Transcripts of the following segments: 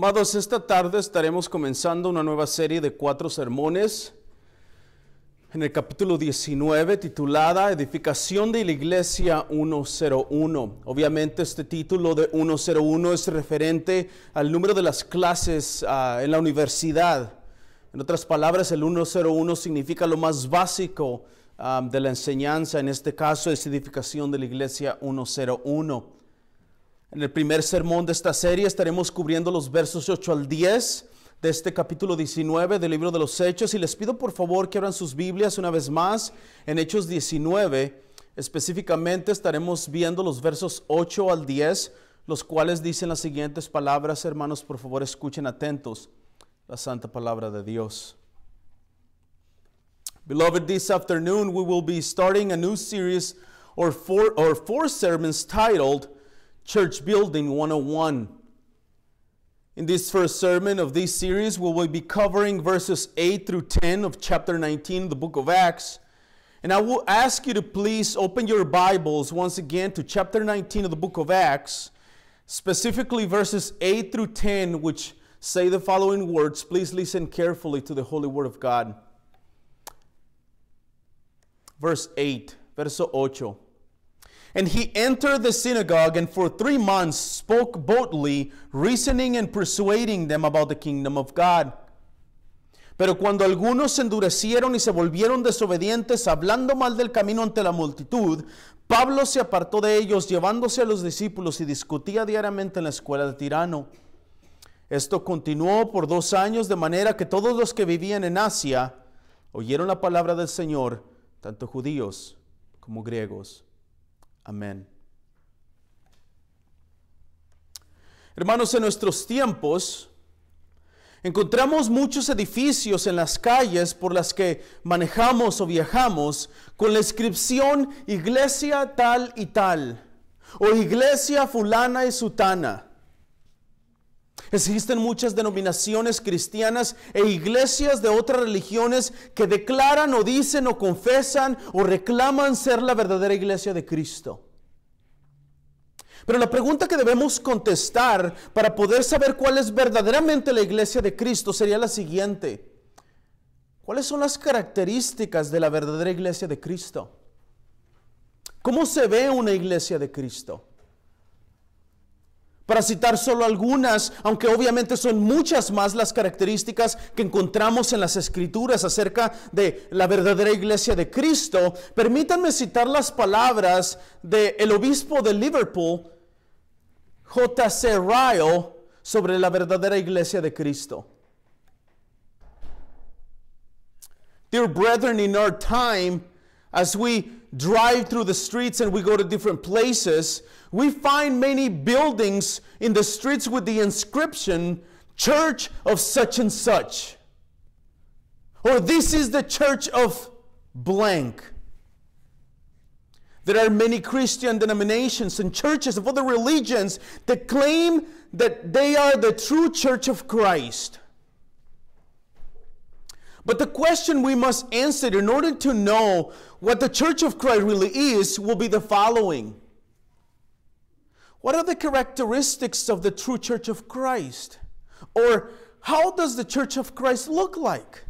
Amados, esta tarde estaremos comenzando una nueva serie de 4 sermones en el capítulo 19 titulada Edificación de la Iglesia 101. Obviamente este título de 101 es referente al número de las clases en la universidad. En otras palabras, el 101 significa lo más básico de la enseñanza. En este caso es edificación de la Iglesia 101. En el primer sermón de esta serie estaremos cubriendo los versos 8 al 10 de este capítulo 19 del libro de los Hechos. Y les pido por favor que abran sus Biblias una vez más en Hechos 19. Específicamente estaremos viendo los versos 8 al 10, los cuales dicen las siguientes palabras. Hermanos, por favor escuchen atentos la santa palabra de Dios. Beloved, this afternoon we will be starting a new series or four sermons titled Church Building 101. In this first sermon of this series, we will be covering verses 8 through 10 of chapter 19 of the book of Acts. And I will ask you to please open your Bibles once again to chapter 19 of the book of Acts, specifically verses 8 through 10, which say the following words. Please listen carefully to the Holy Word of God. Verse 8, verso 8. And he entered the synagogue and for 3 months spoke boldly, reasoning and persuading them about the kingdom of God. Pero cuando algunos se endurecieron y se volvieron desobedientes, hablando mal del camino ante la multitud, Pablo se apartó de ellos, llevándose a los discípulos, y discutía diariamente en la escuela de Tirano. Esto continuó por 2 años, de manera que todos los que vivían en Asia oyeron la palabra del Señor, tanto judíos como griegos. Amén. Hermanos, en nuestros tiempos encontramos muchos edificios en las calles por las que manejamos o viajamos con la inscripción iglesia tal y tal o iglesia fulana y sutana. Existen muchas denominaciones cristianas e iglesias de otras religiones que declaran o dicen o confesan o reclaman ser la verdadera iglesia de Cristo. Pero la pregunta que debemos contestar para poder saber cuál es verdaderamente la iglesia de Cristo sería la siguiente. ¿Cuáles son las características de la verdadera iglesia de Cristo? ¿Cómo se ve una iglesia de Cristo? Para citar solo algunas, aunque obviamente son muchas más las características que encontramos en las Escrituras acerca de la verdadera iglesia de Cristo, permítanme citar las palabras del obispo de Liverpool, J.C. Ryle, sobre la verdadera iglesia de Cristo. Dear brethren, in our time, as we drive through the streets and we go to different places, we find many buildings in the streets with the inscription, Church of such and such. Or this is the church of blank. There are many Christian denominations and churches of other religions that claim that they are the true church of Christ. But the question we must answer in order to know what the Church of Christ really is will be the following. What are the characteristics of the true Church of Christ? Or how does the Church of Christ look like?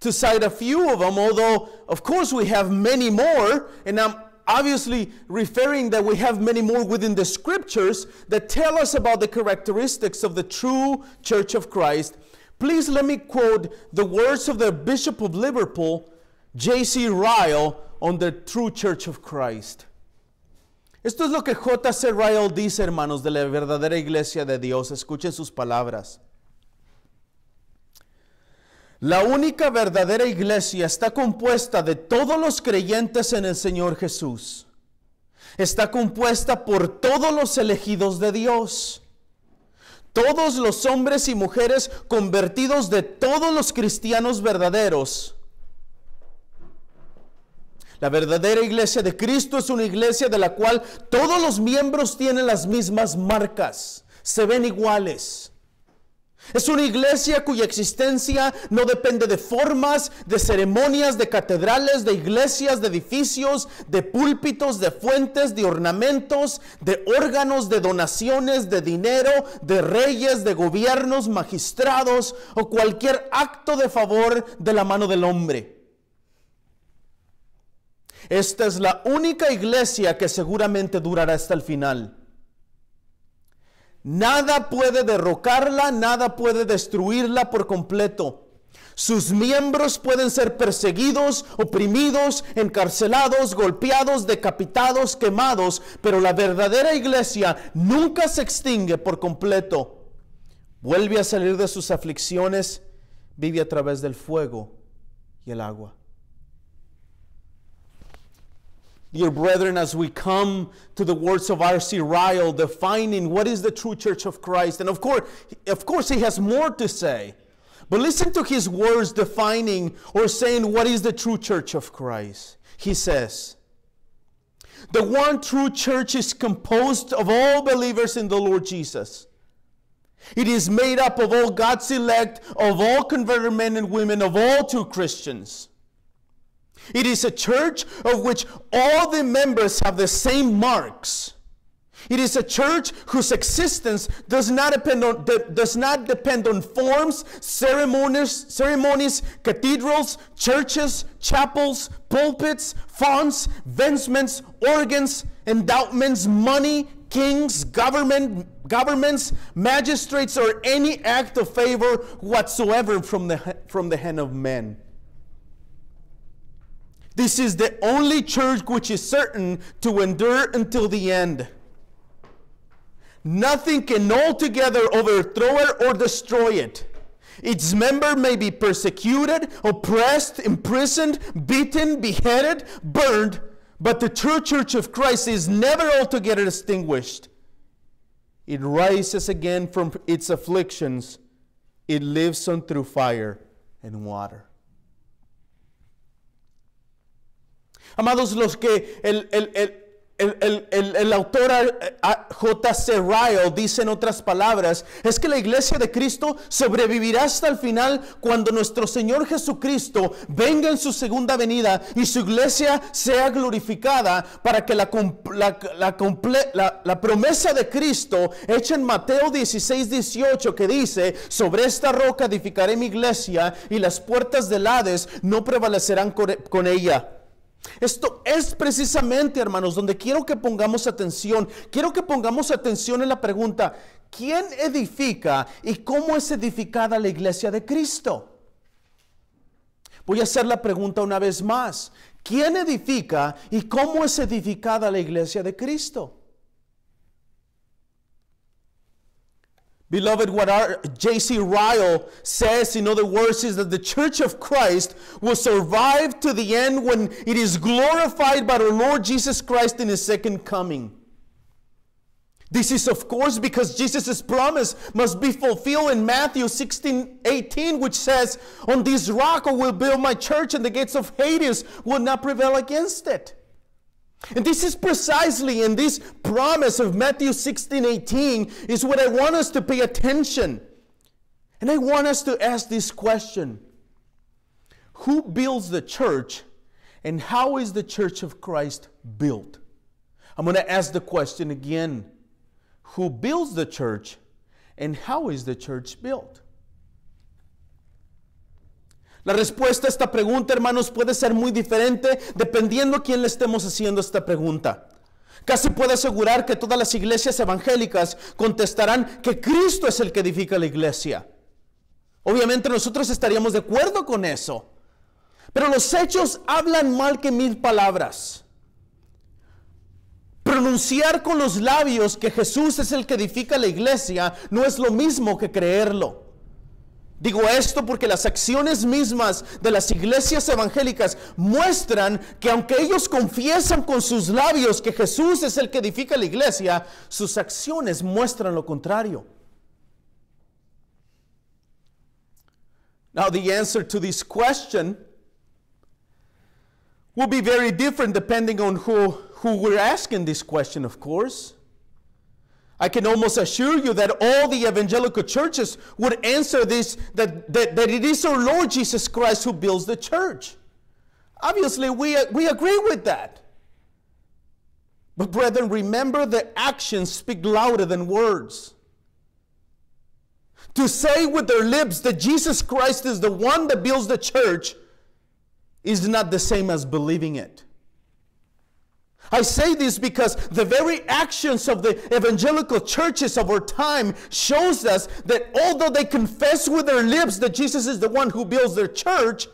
To cite a few of them, although of course we have many more, and I'm obviously referring that we have many more within the Scriptures that tell us about the characteristics of the true Church of Christ. Please let me quote the words of the Bishop of Liverpool, J.C. Ryle, on the true Church of Christ. Esto es lo que J.C. Ryle dice, hermanos, de la verdadera iglesia de Dios. Escuchen sus palabras. La única verdadera iglesia está compuesta de todos los creyentes en el Señor Jesús. Está compuesta por todos los elegidos de Dios. Todos los hombres y mujeres convertidos de todos los cristianos verdaderos. La verdadera iglesia de Cristo es una iglesia de la cual todos los miembros tienen las mismas marcas, se ven iguales. Es una iglesia cuya existencia no depende de formas, de ceremonias, de catedrales, de iglesias, de edificios, de púlpitos, de fuentes, de ornamentos, de órganos, de donaciones, de dinero, de reyes, de gobiernos, magistrados o cualquier acto de favor de la mano del hombre. Esta es la única iglesia que seguramente durará hasta el final. Nada puede derrocarla, nada puede destruirla por completo. Sus miembros pueden ser perseguidos, oprimidos, encarcelados, golpeados, decapitados, quemados, pero la verdadera iglesia nunca se extingue por completo. Vuelve a salir de sus aflicciones, vive a través del fuego y el agua. Dear brethren, as we come to the words of R.C. Ryle defining what is the true church of Christ, and of course he has more to say, but listen to his words defining or saying what is the true church of Christ. He says, the one true church is composed of all believers in the Lord Jesus. It is made up of all God's elect, of all converted men and women, of all true Christians. It is a church of which all the members have the same marks. It is a church whose existence does not depend on forms, ceremonies, cathedrals, churches, chapels, pulpits, fonts, vestments, organs, endowments, money, kings, governments, magistrates, or any act of favor whatsoever from the hand of men. This is the only church which is certain to endure until the end. Nothing can altogether overthrow it or destroy it. Its member may be persecuted, oppressed, imprisoned, beaten, beheaded, burned, but the true church of Christ is never altogether extinguished. It rises again from its afflictions. It lives on through fire and water. Amados, los que el autor J.C. Ryle dice en otras palabras, es que la iglesia de Cristo sobrevivirá hasta el final cuando nuestro Señor Jesucristo venga en su segunda venida y su iglesia sea glorificada, para que la promesa de Cristo hecha en Mateo 16:18, que dice, sobre esta roca edificaré mi iglesia y las puertas del Hades no prevalecerán con ella. Esto es precisamente, hermanos, donde quiero que pongamos atención. Quiero que pongamos atención en la pregunta: ¿quién edifica y cómo es edificada la iglesia de Cristo? Voy a hacer la pregunta una vez más. ¿Quién edifica y cómo es edificada la iglesia de Cristo? Beloved, what J.C. Ryle says, in other words, is that the church of Christ will survive to the end when it is glorified by the Lord Jesus Christ in His second coming. This is, of course, because Jesus' promise must be fulfilled in Matthew 16:18, which says, on this rock I will build my church, and the gates of Hades will not prevail against it. And this is precisely in this promise of Matthew 16:18 is what I want us to pay attention. And I want us to ask this question: who builds the church, and how is the church of Christ built? I'm going to ask the question again. Who builds the church, and how is the church built? La respuesta a esta pregunta, hermanos, puede ser muy diferente dependiendo a quién le estemos haciendo esta pregunta. Casi puedo asegurar que todas las iglesias evangélicas contestarán que Cristo es el que edifica la iglesia. Obviamente nosotros estaríamos de acuerdo con eso. Pero los hechos hablan mal que 1000 palabras. Pronunciar con los labios que Jesús es el que edifica la iglesia no es lo mismo que creerlo. Digo esto porque las acciones mismas de las iglesias evangélicas muestran que aunque ellos confiesan con sus labios que Jesús es el que edifica la iglesia, sus acciones muestran lo contrario. Now, the answer to this question will be very different depending on who we're asking this question, of course. I can almost assure you that all the evangelical churches would answer this, that it is our Lord Jesus Christ who builds the church. Obviously, we agree with that. But brethren, remember that actions speak louder than words. To say with their lips that Jesus Christ is the one that builds the church is not the same as believing it. I say this because the very actions of the evangelical churches of our time shows us that although they confess with their lips that Jesus is the one who builds their church,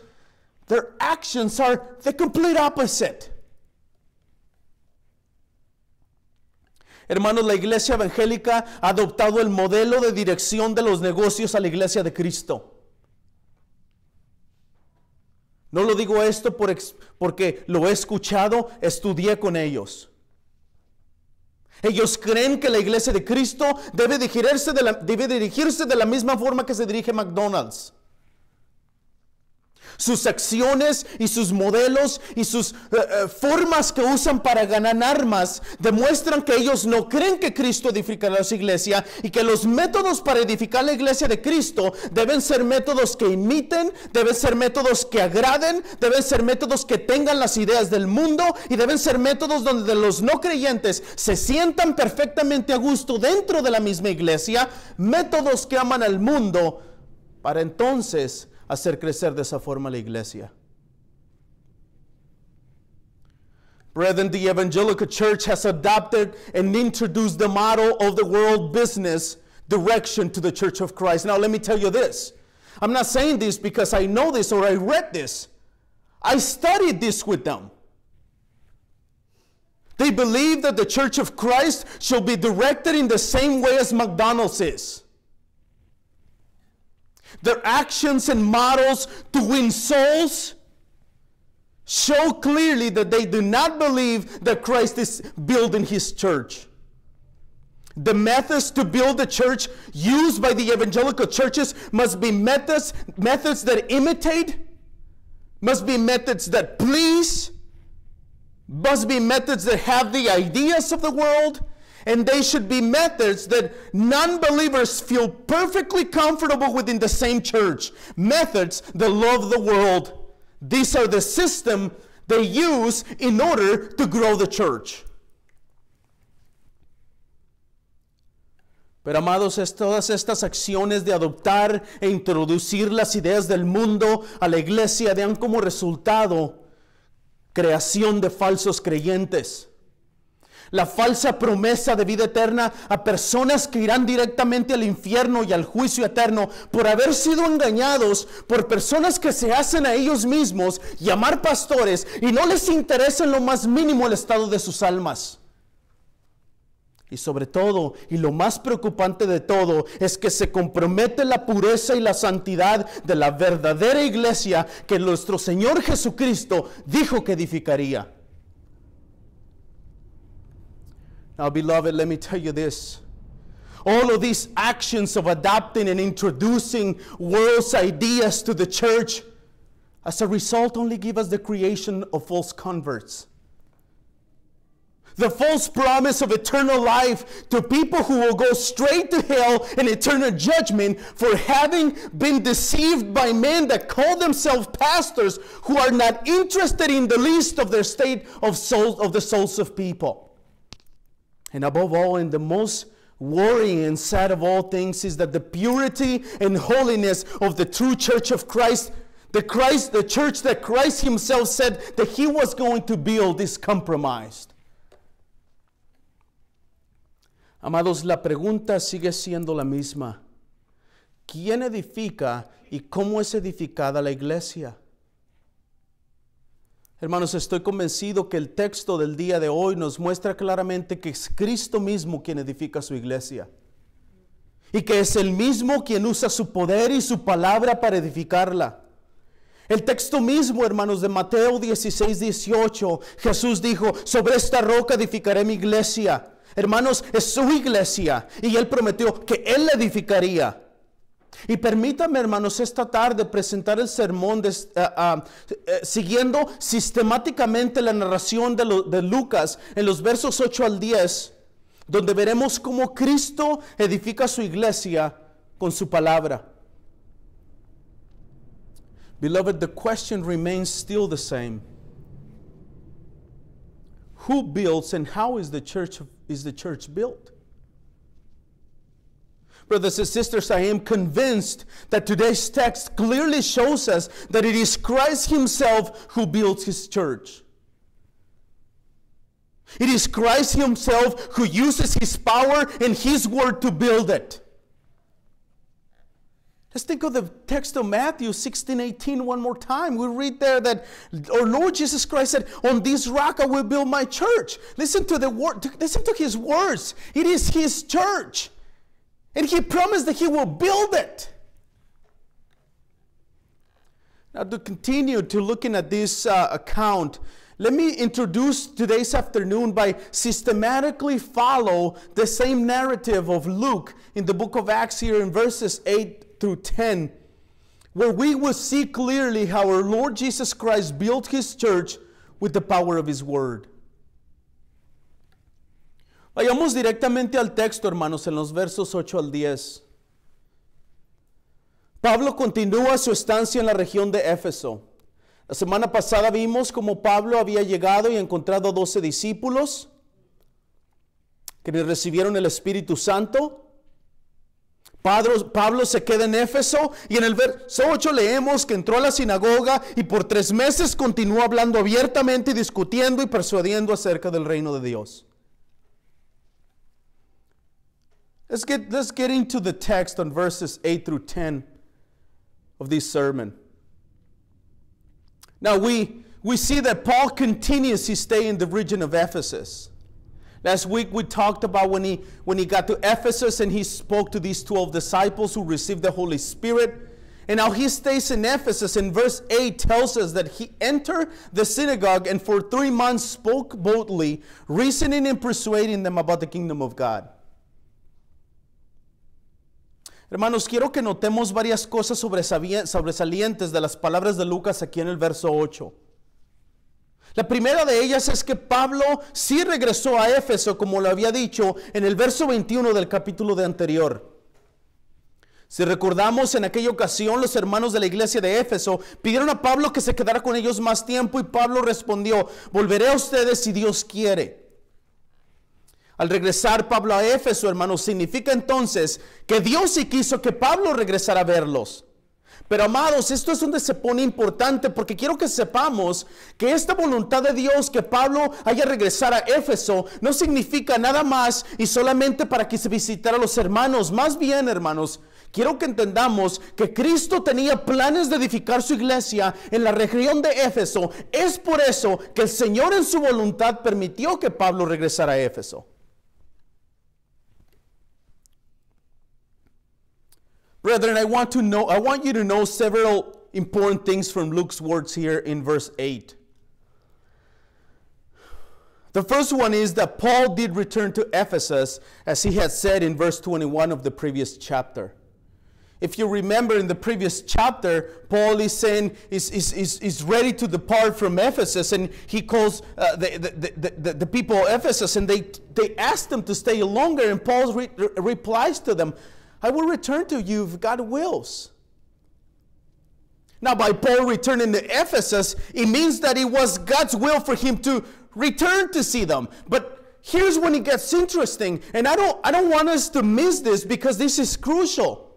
their actions are the complete opposite. Hermanos, la iglesia evangélica ha adoptado el modelo de dirección de los negocios a la iglesia de Cristo. No lo digo esto porque lo he escuchado, estudié con ellos. Ellos creen que la iglesia de Cristo debe dirigirse de la misma forma que se dirige McDonald's. Sus acciones y sus modelos y sus formas que usan para ganar armas demuestran que ellos no creen que Cristo edificará su iglesia y que los métodos para edificar la iglesia de Cristo deben ser métodos que imiten, deben ser métodos que agraden, deben ser métodos que tengan las ideas del mundo y deben ser métodos donde los no creyentes se sientan perfectamente a gusto dentro de la misma iglesia, métodos que aman al mundo para entonces hacer crecer de esa forma la iglesia. Brethren, the evangelical church has adopted and introduced the model of the world business direction to the Church of Christ. Now let me tell you this. I'm not saying this because I know this or I read this. I studied this with them. They believe that the Church of Christ shall be directed in the same way as McDonald's is. Their actions and models to win souls show clearly that they do not believe that Christ is building his church. The methods to build the church used by the evangelical churches must be methods that imitate, must be methods that please, must be methods that have the ideas of the world, and they should be methods that non-believers feel perfectly comfortable within the same church. Methods that love the world. These are the system they use in order to grow the church. Pero amados, todas estas acciones de adoptar e introducir las ideas del mundo a la iglesia dan como resultado creación de falsos creyentes. La falsa promesa de vida eterna a personas que irán directamente al infierno y al juicio eterno por haber sido engañados por personas que se hacen a ellos mismos llamar pastores y no les interesa en lo más mínimo el estado de sus almas. Y sobre todo, y lo más preocupante de todo, es que se compromete la pureza y la santidad de la verdadera iglesia que nuestro Señor Jesucristo dijo que edificaría. Now, beloved, let me tell you this. All of these actions of adopting and introducing world's ideas to the church, as a result, only give us the creation of false converts. The false promise of eternal life to people who will go straight to hell and eternal judgment for having been deceived by men that call themselves pastors who are not interested in the least of their state of souls, of the souls of people. And above all, and the most worrying and sad of all things is that the purity and holiness of the true church of Christ, the church that Christ himself said that he was going to build, is compromised. Amados, la pregunta sigue siendo la misma. ¿Quién edifica y cómo es edificada la iglesia? Hermanos, estoy convencido que el texto del día de hoy nos muestra claramente que es Cristo mismo quien edifica su iglesia. Y que es Él mismo quien usa su poder y su palabra para edificarla. El texto mismo, hermanos, de Mateo 16:18, Jesús dijo, sobre esta roca edificaré mi iglesia. Hermanos, es su iglesia y Él prometió que Él la edificaría. Y permítame, hermanos, esta tarde presentar el sermón siguiendo sistemáticamente la narración de Lucas en los versos 8 al 10, donde veremos cómo Cristo edifica su iglesia con su palabra. Beloved, the question remains still the same. Who builds and how is the church built? Brothers and sisters, I am convinced that today's text clearly shows us that it is Christ himself who builds his church. It is Christ himself who uses his power and his word to build it. Let's think of the text of Matthew 16:18 one more time. We read there that our Lord Jesus Christ said, "On this rock I will build my church." Listen to the word, listen to his words. It is his church. And he promised that he will build it. Now, to continue to looking at this account, let me introduce today's afternoon by systematically follow the same narrative of Luke in the book of Acts here in verses 8 through 10, where we will see clearly how our Lord Jesus Christ built his church with the power of his word. Vayamos directamente al texto, hermanos, en los versos 8 al 10. Pablo continúa su estancia en la región de Éfeso. La semana pasada vimos cómo Pablo había llegado y encontrado 12 discípulos que recibieron el Espíritu Santo. Pablo se queda en Éfeso y en el verso 8 leemos que entró a la sinagoga y por 3 meses continuó hablando abiertamente, discutiendo y persuadiendo acerca del reino de Dios. Let's get into the text on verses 8 through 10 of this sermon. Now we see that Paul continues his stay in the region of Ephesus. Last week we talked about when he got to Ephesus and he spoke to these 12 disciples who received the Holy Spirit. And now he stays in Ephesus, and verse 8 tells us that he entered the synagogue and for 3 months spoke boldly, reasoning and persuading them about the kingdom of God. Hermanos, quiero que notemos varias cosas sobresalientes de las palabras de Lucas aquí en el verso 8. La primera de ellas es que Pablo sí regresó a Éfeso, como lo había dicho en el verso 21 del capítulo de anterior. Si recordamos, en aquella ocasión los hermanos de la iglesia de Éfeso pidieron a Pablo que se quedara con ellos más tiempo y Pablo respondió: volveré a ustedes si Dios quiere. Al regresar Pablo a Éfeso, hermanos, significa entonces que Dios sí quiso que Pablo regresara a verlos. Pero amados, esto es donde se pone importante, porque quiero que sepamos que esta voluntad de Dios, que Pablo haya regresado a Éfeso, no significa nada más y solamente para que se visitara a los hermanos. Más bien, hermanos, quiero que entendamos que Cristo tenía planes de edificar su iglesia en la región de Éfeso. Es por eso que el Señor en su voluntad permitió que Pablo regresara a Éfeso. Brethren, I want you to know several important things from Luke's words here in verse 8. The first one is that Paul did return to Ephesus, as he had said in verse 21 of the previous chapter. If you remember in the previous chapter, Paul is saying is ready to depart from Ephesus, and he calls the people of Ephesus, and they ask them to stay longer, and Paul replies to them, I will return to you if God wills. Now, by Paul returning to Ephesus, it means that it was God's will for him to return to see them. But here's when it gets interesting, and I don't want us to miss this because this is crucial.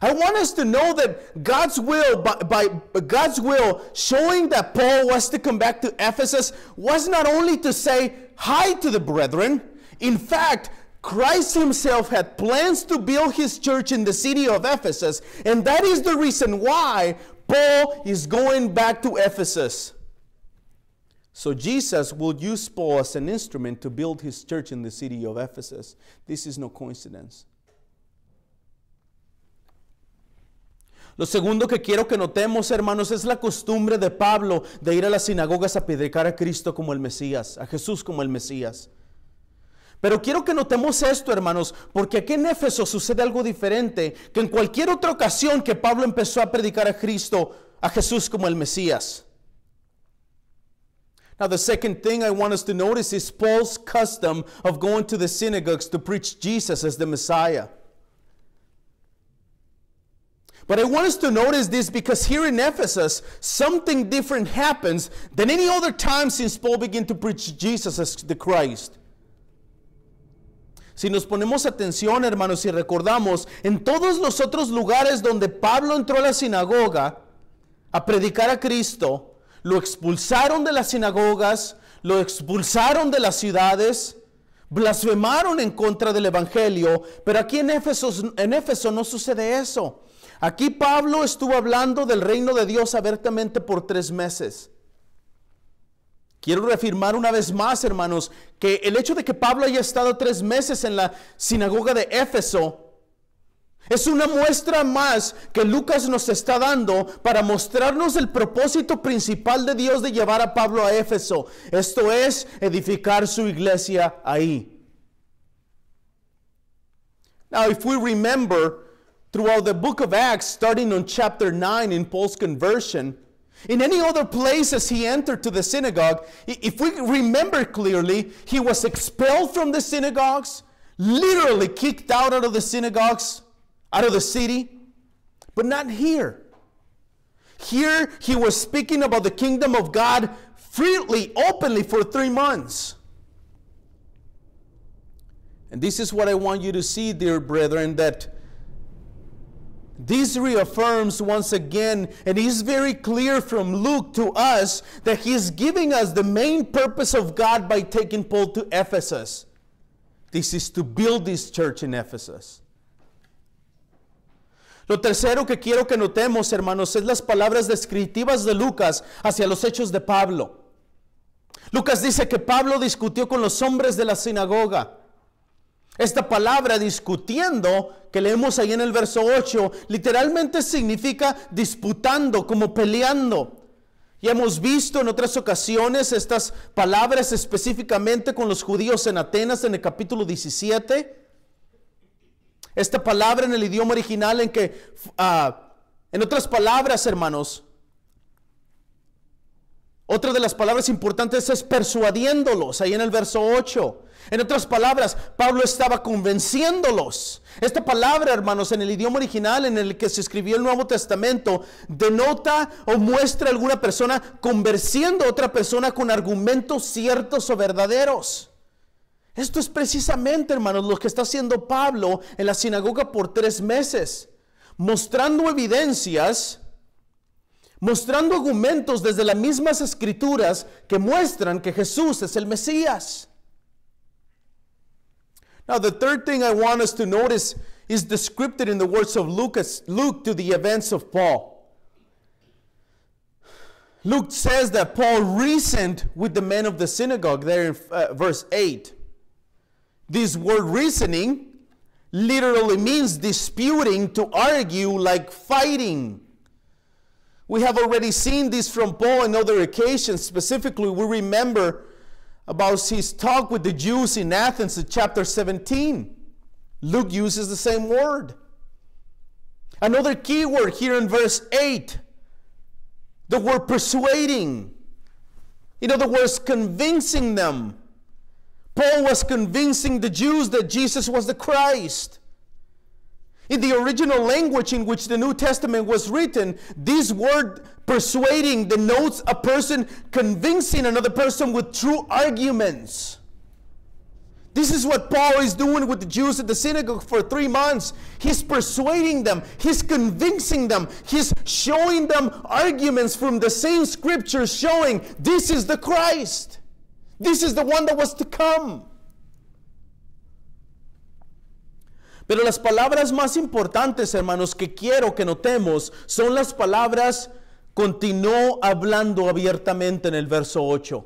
I want us to know that God's will, by God's will, showing that Paul was to come back to Ephesus, was not only to say hi to the brethren. In fact, Christ himself had plans to build his church in the city of Ephesus, and that is the reason why Paul is going back to Ephesus. So Jesus will use Paul as an instrument to build his church in the city of Ephesus. This is no coincidence. Lo segundo que quiero que notemos, hermanos, es la costumbre de Pablo de ir a las sinagogas a predicar a Cristo como el Mesías, a Jesús como el Mesías. Pero quiero que notemos esto, hermanos, porque aquí en Éfeso sucede algo diferente que en cualquier otra ocasión que Pablo empezó a predicar a Cristo, a Jesús como el Mesías. Now, the second thing I want us to notice is Paul's custom of going to the synagogues to preach Jesus as the Messiah. But I want us to notice this because here in Ephesus, something different happens than any other time since Paul began to preach Jesus as the Christ. Si nos ponemos atención, hermanos, y recordamos, en todos los otros lugares donde Pablo entró a la sinagoga a predicar a Cristo, lo expulsaron de las sinagogas, lo expulsaron de las ciudades, blasfemaron en contra del Evangelio, pero aquí en Éfeso no sucede eso. Aquí Pablo estuvo hablando del reino de Dios abiertamente por 3 meses. Quiero reafirmar una vez más, hermanos, que el hecho de que Pablo haya estado 3 meses en la sinagoga de Éfeso es una muestra más que Lucas nos está dando para mostrarnos el propósito principal de Dios de llevar a Pablo a Éfeso. Esto es, edificar su iglesia ahí. Now, if we remember, throughout the book of Acts, starting on chapter 9 in Paul's conversion, in any other places he entered to the synagogue, if we remember clearly, he was expelled from the synagogues, literally kicked out of the synagogues, out of the city, but not here. Here he was speaking about the kingdom of God freely, openly for 3 months. And this is what I want you to see, dear brethren, that this reaffirms once again, and is very clear from Luke to us, that he is giving us the main purpose of God by taking Paul to Ephesus. This is to build this church in Ephesus. Lo tercero que quiero que notemos, hermanos, es las palabras descriptivas de Lucas hacia los hechos de Pablo. Lucas dice que Pablo discutió con los hombres de la sinagoga. Esta palabra discutiendo, que leemos ahí en el verso 8, literalmente significa disputando, como peleando. Ya hemos visto en otras ocasiones estas palabras específicamente con los judíos en Atenas en el capítulo 17. Esta palabra en el idioma original en otras palabras, hermanos, otra de las palabras importantes es persuadiéndolos, ahí en el verso 8. En otras palabras, Pablo estaba convenciéndolos. Esta palabra, hermanos, en el idioma original en el que se escribió el Nuevo Testamento, denota o muestra a alguna persona convenciendo a otra persona con argumentos ciertos o verdaderos. Esto es precisamente, hermanos, lo que está haciendo Pablo en la sinagoga por 3 meses, mostrando evidencias, mostrando argumentos desde las mismas escrituras que muestran que Jesús es el Mesías. Now, the third thing I want us to notice is described in the words of Luke to the events of Paul. Luke says that Paul reasoned with the men of the synagogue there in verse 8. This word reasoning literally means disputing, to argue, like fighting. We have already seen this from Paul on other occasions. Specifically, we remember about his talk with the Jews in Athens in chapter 17. Luke uses the same word. Another key word here in verse 8, the word persuading. In other words, convincing them. Paul was convincing the Jews that Jesus was the Christ. In the original language in which the New Testament was written, this word persuading denotes a person convincing another person with true arguments. This is what Paul is doing with the Jews at the synagogue for 3 months. He's persuading them. He's convincing them. He's showing them arguments from the same scriptures showing this is the Christ. This is the one that was to come. Pero las palabras más importantes, hermanos, que quiero que notemos son las palabras continuó hablando abiertamente en el verso 8.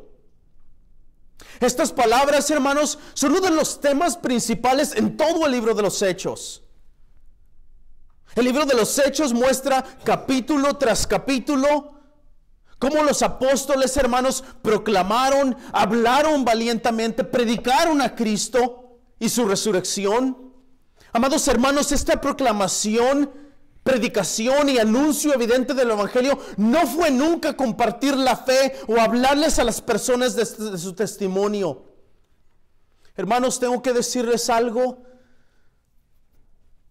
Estas palabras, hermanos, son uno de los temas principales en todo el libro de los Hechos. El libro de los Hechos muestra capítulo tras capítulo cómo los apóstoles, hermanos, proclamaron, hablaron valientemente, predicaron a Cristo y su resurrección. Amados hermanos, esta proclamación predicación y anuncio evidente del Evangelio no fue nunca compartir la fe o hablarles a las personas de su testimonio. Hermanos, tengo que decirles algo.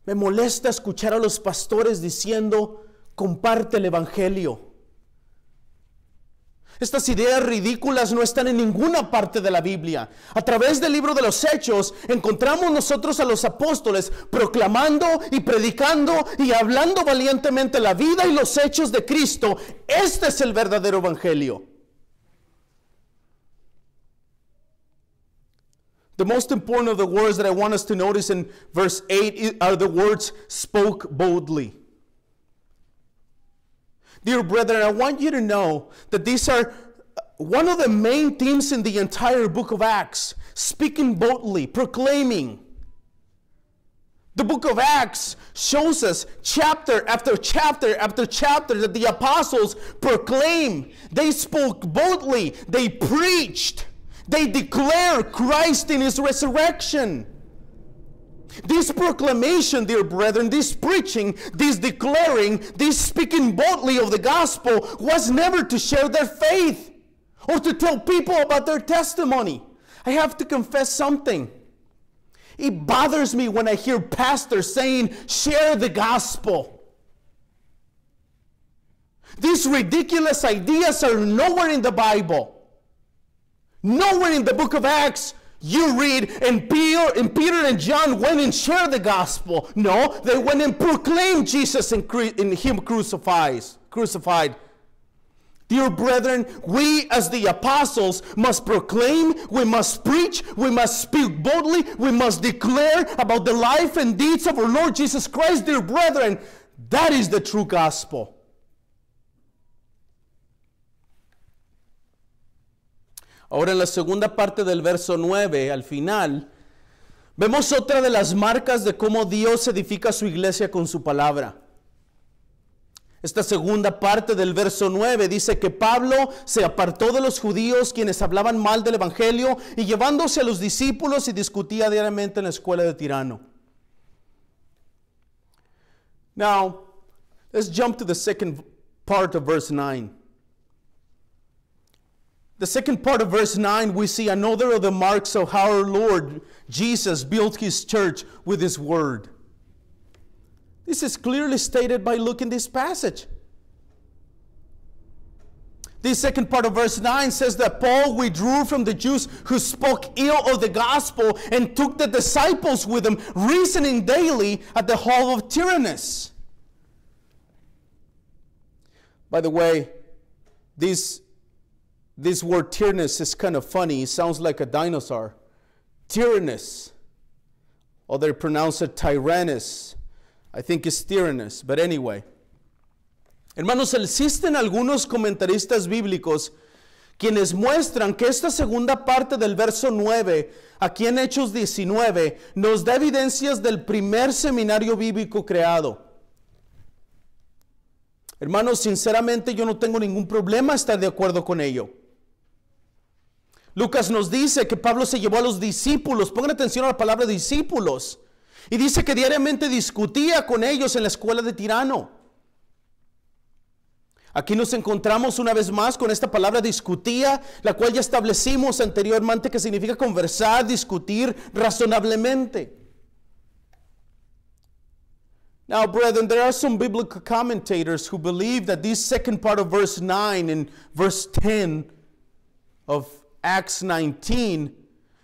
Me molesta escuchar a los pastores diciendo, comparte el Evangelio. Estas ideas ridículas no están en ninguna parte de la Biblia. A través del libro de los Hechos encontramos nosotros a los apóstoles proclamando y predicando y hablando valientemente la vida y los hechos de Cristo. Este es el verdadero Evangelio. The most important of the words that I want us to notice in verse 8 are the words spoke boldly. Dear brethren, I want you to know that these are one of the main themes in the entire book of Acts. Speaking boldly, proclaiming. The book of Acts shows us chapter after chapter after chapter that the apostles proclaim. They spoke boldly. They preached. They declared Christ in His resurrection. This proclamation, dear brethren, this preaching, this declaring, this speaking boldly of the gospel was never to share their faith or to tell people about their testimony. I have to confess something. It bothers me when I hear pastors saying, share the gospel. These ridiculous ideas are nowhere in the Bible. Nowhere in the book of Acts you read, and Peter and John went and shared the gospel. No, they went and proclaimed Jesus and Him crucified. Dear brethren, we as the apostles must proclaim, we must preach, we must speak boldly, we must declare about the life and deeds of our Lord Jesus Christ. Dear brethren, that is the true gospel. Ahora en la segunda parte del verso 9, al final, vemos otra de las marcas de cómo Dios edifica su iglesia con su palabra. Esta segunda parte del verso 9 dice que Pablo se apartó de los judíos quienes hablaban mal del evangelio y llevándose a los discípulos y discutía diariamente en la escuela de Tirano. Now, let's jump to the second part of verse 9. The second part of verse 9, we see another of the marks of how our Lord Jesus built His church with His word. This is clearly stated by Luke in this passage. The second part of verse 9 says that Paul withdrew from the Jews who spoke ill of the gospel and took the disciples with him, reasoning daily at the hall of Tyrannus. By the way, this word Tyrannus is kind of funny. It sounds like a dinosaur. Tyrannus. Or they pronounce it Tyrannus. I think it's Tyrannus. But anyway. Hermanos, existen algunos comentaristas bíblicos quienes muestran que esta segunda parte del verso 9, aquí en Hechos 19, nos da evidencias del primer seminario bíblico creado. Hermanos, sinceramente yo no tengo ningún problema estar de acuerdo con ello. Lucas nos dice que Pablo se llevó a los discípulos, pongan atención a la palabra discípulos, y dice que diariamente discutía con ellos en la escuela de Tirano. Aquí nos encontramos una vez más con esta palabra discutía, la cual ya establecimos anteriormente que significa conversar, discutir razonablemente. Now, brethren, there are some biblical commentators who believe that this second part of verse 9 and verse 10 of Acts 19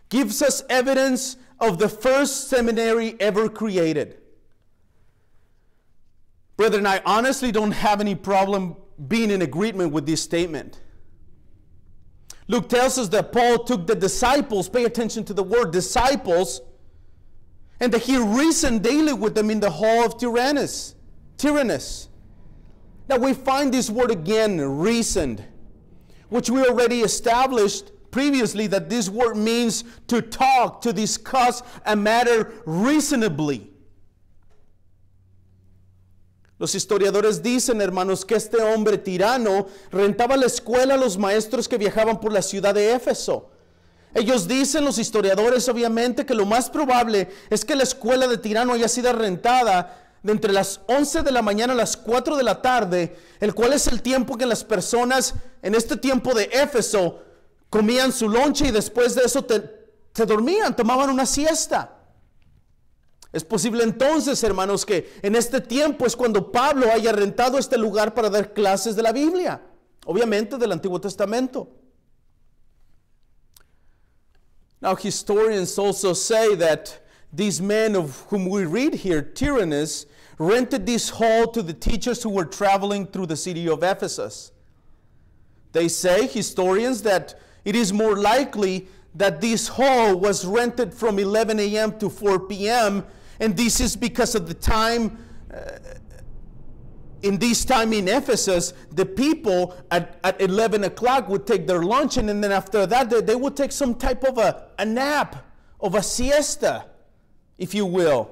gives us evidence of the first seminary ever created. Brethren, I honestly don't have any problem being in agreement with this statement. Luke tells us that Paul took the disciples, pay attention to the word disciples, and that he reasoned daily with them in the hall of Tyrannus. Now we find this word again, reasoned, which we already established previously that this word means to talk, to discuss a matter reasonably. Los historiadores dicen, hermanos, que este hombre tirano rentaba la escuela a los maestros que viajaban por la ciudad de Éfeso. Ellos dicen, los historiadores, obviamente, que lo más probable es que la escuela de Tirano haya sido rentada de entre las 11 de la mañana a las 4 de la tarde, el cual es el tiempo que las personas en este tiempo de Éfeso comían su lonche y después de eso se dormían, tomaban una siesta. Es posible entonces, hermanos, que en este tiempo es cuando Pablo haya rentado este lugar para dar clases de la Biblia, obviamente del Antiguo Testamento. Now, historians also say that these men of whom we read here, Tyrannus, rented this hall to the teachers who were traveling through the city of Ephesus. They say, historians, that it is more likely that this hall was rented from 11 a.m. to 4 p.m., and this is because of the time, in this time in Ephesus, the people at 11 o'clock would take their lunch, and then after that, they would take some type of a nap, of a siesta, if you will.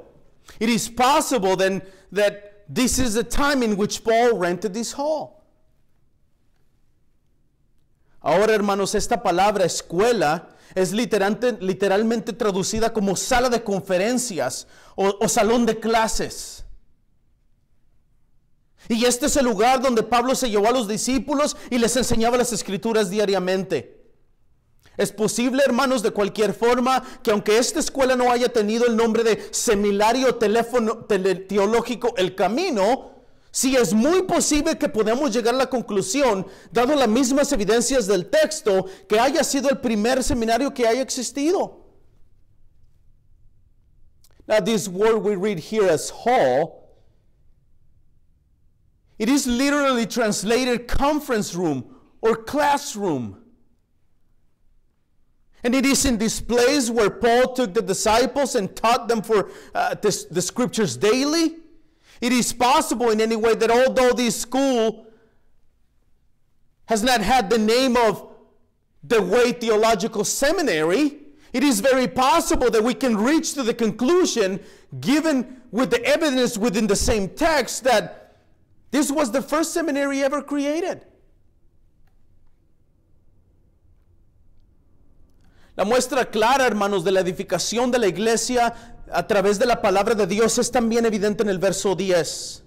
It is possible then that this is the time in which Paul rented this hall. Ahora, hermanos, esta palabra escuela es literalmente traducida como sala de conferencias o salón de clases. Y este es el lugar donde Pablo se llevó a los discípulos y les enseñaba las escrituras diariamente. Es posible, hermanos, de cualquier forma, que aunque esta escuela no haya tenido el nombre de Seminario Teológico El Camino, sí es muy posible que podamos llegar a la conclusión, dado las mismas evidencias del texto, que haya sido el primer seminario que haya existido. Now, this word we read here as hall, it is literally translated conference room or classroom. And it is in this place where Paul took the disciples and taught them for the scriptures daily. It is possible in any way that although this school has not had the name of the Way Theological Seminary, it is very possible that we can reach to the conclusion, given with the evidence within the same text, that this was the first seminary ever created. La muestra clara, hermanos, de la edificación de la iglesia a través de la palabra de Dios es también evidente en el verso 10.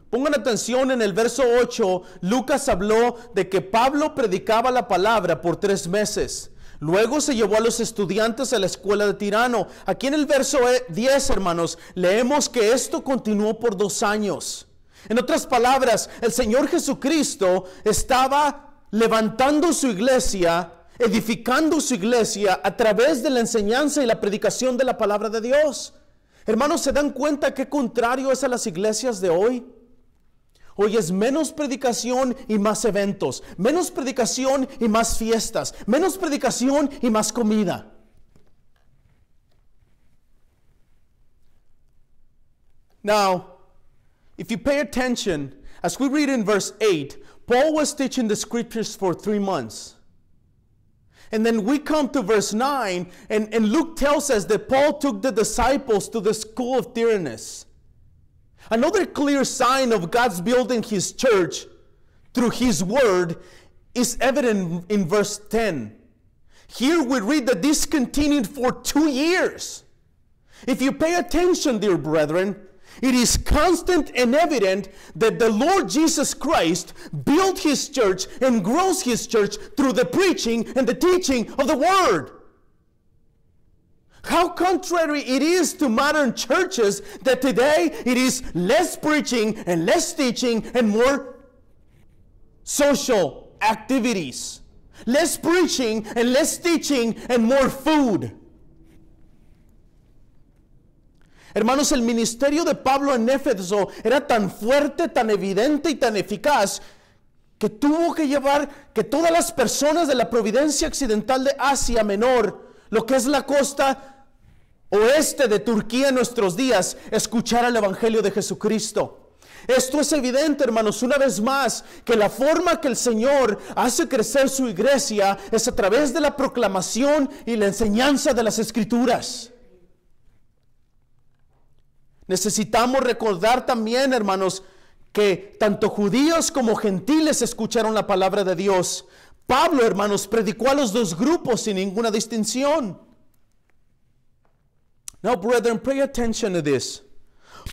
Pongan atención, en el verso 8, Lucas habló de que Pablo predicaba la palabra por 3 meses. Luego se llevó a los estudiantes a la escuela de Tirano. Aquí en el verso 10, hermanos, leemos que esto continuó por 2 años. En otras palabras, el Señor Jesucristo estaba levantando su iglesia, edificando su iglesia a través de la enseñanza y la predicación de la palabra de Dios. Hermanos, ¿se dan cuenta qué contrario es a las iglesias de hoy? Hoy es menos predicación y más eventos, menos predicación y más fiestas, menos predicación y más comida. Now, if you pay attention, as we read in verse 8, Paul was teaching the scriptures for 3 months. And then we come to verse 9, and Luke tells us that Paul took the disciples to the school of Tyrannus. Another clear sign of God's building His church through His word is evident in verse 10. Here we read that this continued for 2 years. If you pay attention, dear brethren, it is constant and evident that the Lord Jesus Christ built His church and grows His church through the preaching and the teaching of the Word. How contrary it is to modern churches that today it is less preaching and less teaching and more social activities. Less preaching and less teaching and more food. Hermanos, el ministerio de Pablo en Éfeso era tan fuerte, tan evidente y tan eficaz que tuvo que llevar que todas las personas de la provincia occidental de Asia Menor, lo que es la costa oeste de Turquía en nuestros días, escuchar el Evangelio de Jesucristo. Esto es evidente, hermanos, una vez más, que la forma que el Señor hace crecer su iglesia es a través de la proclamación y la enseñanza de las Escrituras. Necesitamos recordar también, hermanos, que tanto judíos como gentiles escucharon la palabra de Dios. Pablo, hermanos, predicó a los 2 grupos sin ninguna distinción. Now, brethren, pay attention to this.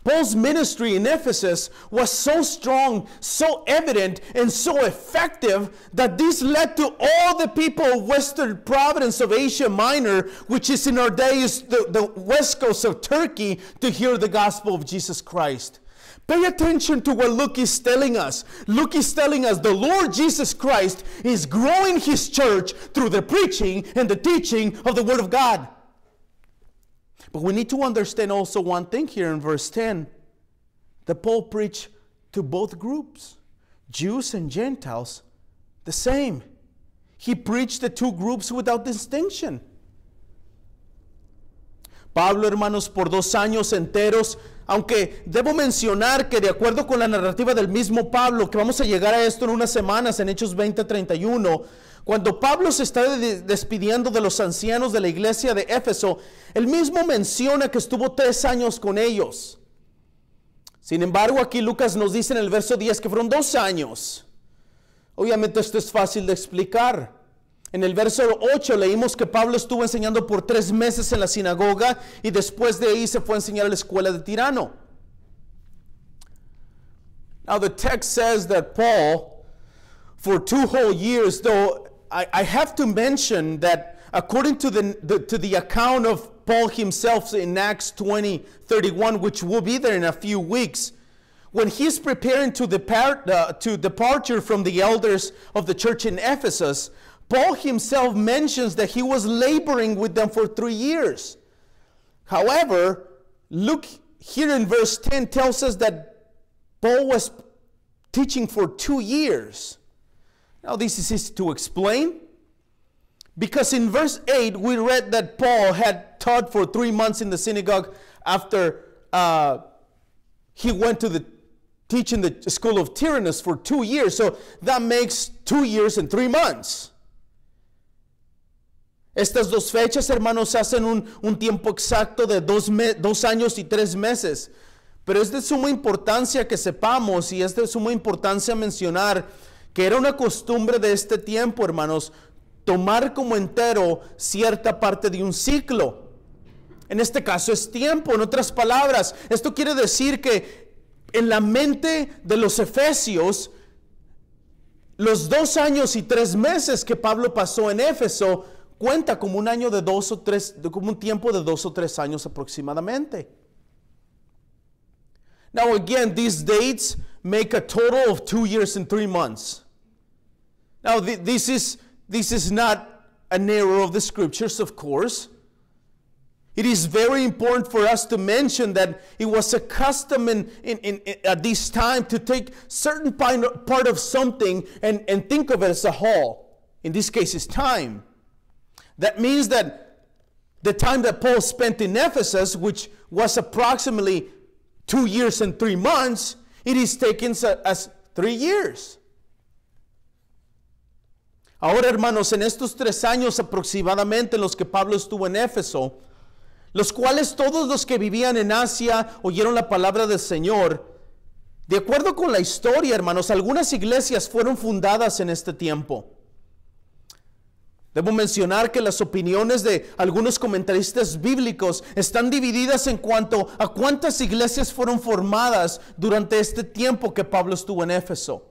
Paul's ministry in Ephesus was so strong, so evident, and so effective that this led to all the people of Western province of Asia Minor, which is in our days the west coast of Turkey, to hear the gospel of Jesus Christ. Pay attention to what Luke is telling us. Luke is telling us the Lord Jesus Christ is growing his church through the preaching and the teaching of the Word of God. But we need to understand also one thing here in verse 10, that Paul preached to both groups, Jews and Gentiles, the same. He preached the two groups without distinction. Pablo, hermanos, por 2 años enteros, aunque debo mencionar que de acuerdo con la narrativa del mismo Pablo, que vamos a llegar a esto en unas semanas, en Hechos 20:31, cuando Pablo se está despidiendo de los ancianos de la iglesia de Éfeso, él mismo menciona que estuvo 3 años con ellos. Sin embargo, aquí Lucas nos dice en el verso 10 que fueron 2 años. Obviamente esto es fácil de explicar. En el verso 8 leímos que Pablo estuvo enseñando por 3 meses en la sinagoga y después de ahí se fue a enseñar a la escuela de Tirano. Now the text says that Paul, for 2 whole years, though I have to mention that according to the account of Paul himself in Acts 20:31, which will be there in a few weeks, when he's preparing to departure from the elders of the church in Ephesus, Paul himself mentions that he was laboring with them for 3 years. However, Luke here in verse 10 tells us that Paul was teaching for 2 years. Now this is easy to explain, because in verse 8 we read that Paul had taught for 3 months in the synagogue after he went to teach in the school of Tyrannus for 2 years. So that makes 2 years and 3 months. Estas dos fechas, hermanos, hacen un tiempo exacto de 2 años y 3 meses. Pero es de suma importancia que sepamos, y es de suma importancia mencionar, que era una costumbre de este tiempo, hermanos, tomar como entero cierta parte de un ciclo. En este caso es tiempo. En otras palabras, esto quiere decir que en la mente de los efesios, los 2 años y 3 meses que Pablo pasó en Éfeso cuenta como un año de 2 o 3, como un tiempo de 2 o 3 años aproximadamente. Now again, these dates make a total of 2 years and 3 months. Now this is not an error of the scriptures, of course. It is very important for us to mention that it was a custom at this time to take certain part of something and think of it as a whole. In this case, it's time. That means that the time that Paul spent in Ephesus, which was approximately 2 years and 3 months, it is taken as 3 years. Ahora, hermanos, en estos 3 años aproximadamente en los que Pablo estuvo en Éfeso, los cuales todos los que vivían en Asia oyeron la palabra del Señor, de acuerdo con la historia, hermanos, algunas iglesias fueron fundadas en este tiempo. Debo mencionar que las opiniones de algunos comentaristas bíblicos están divididas en cuanto a cuántas iglesias fueron formadas durante este tiempo que Pablo estuvo en Éfeso.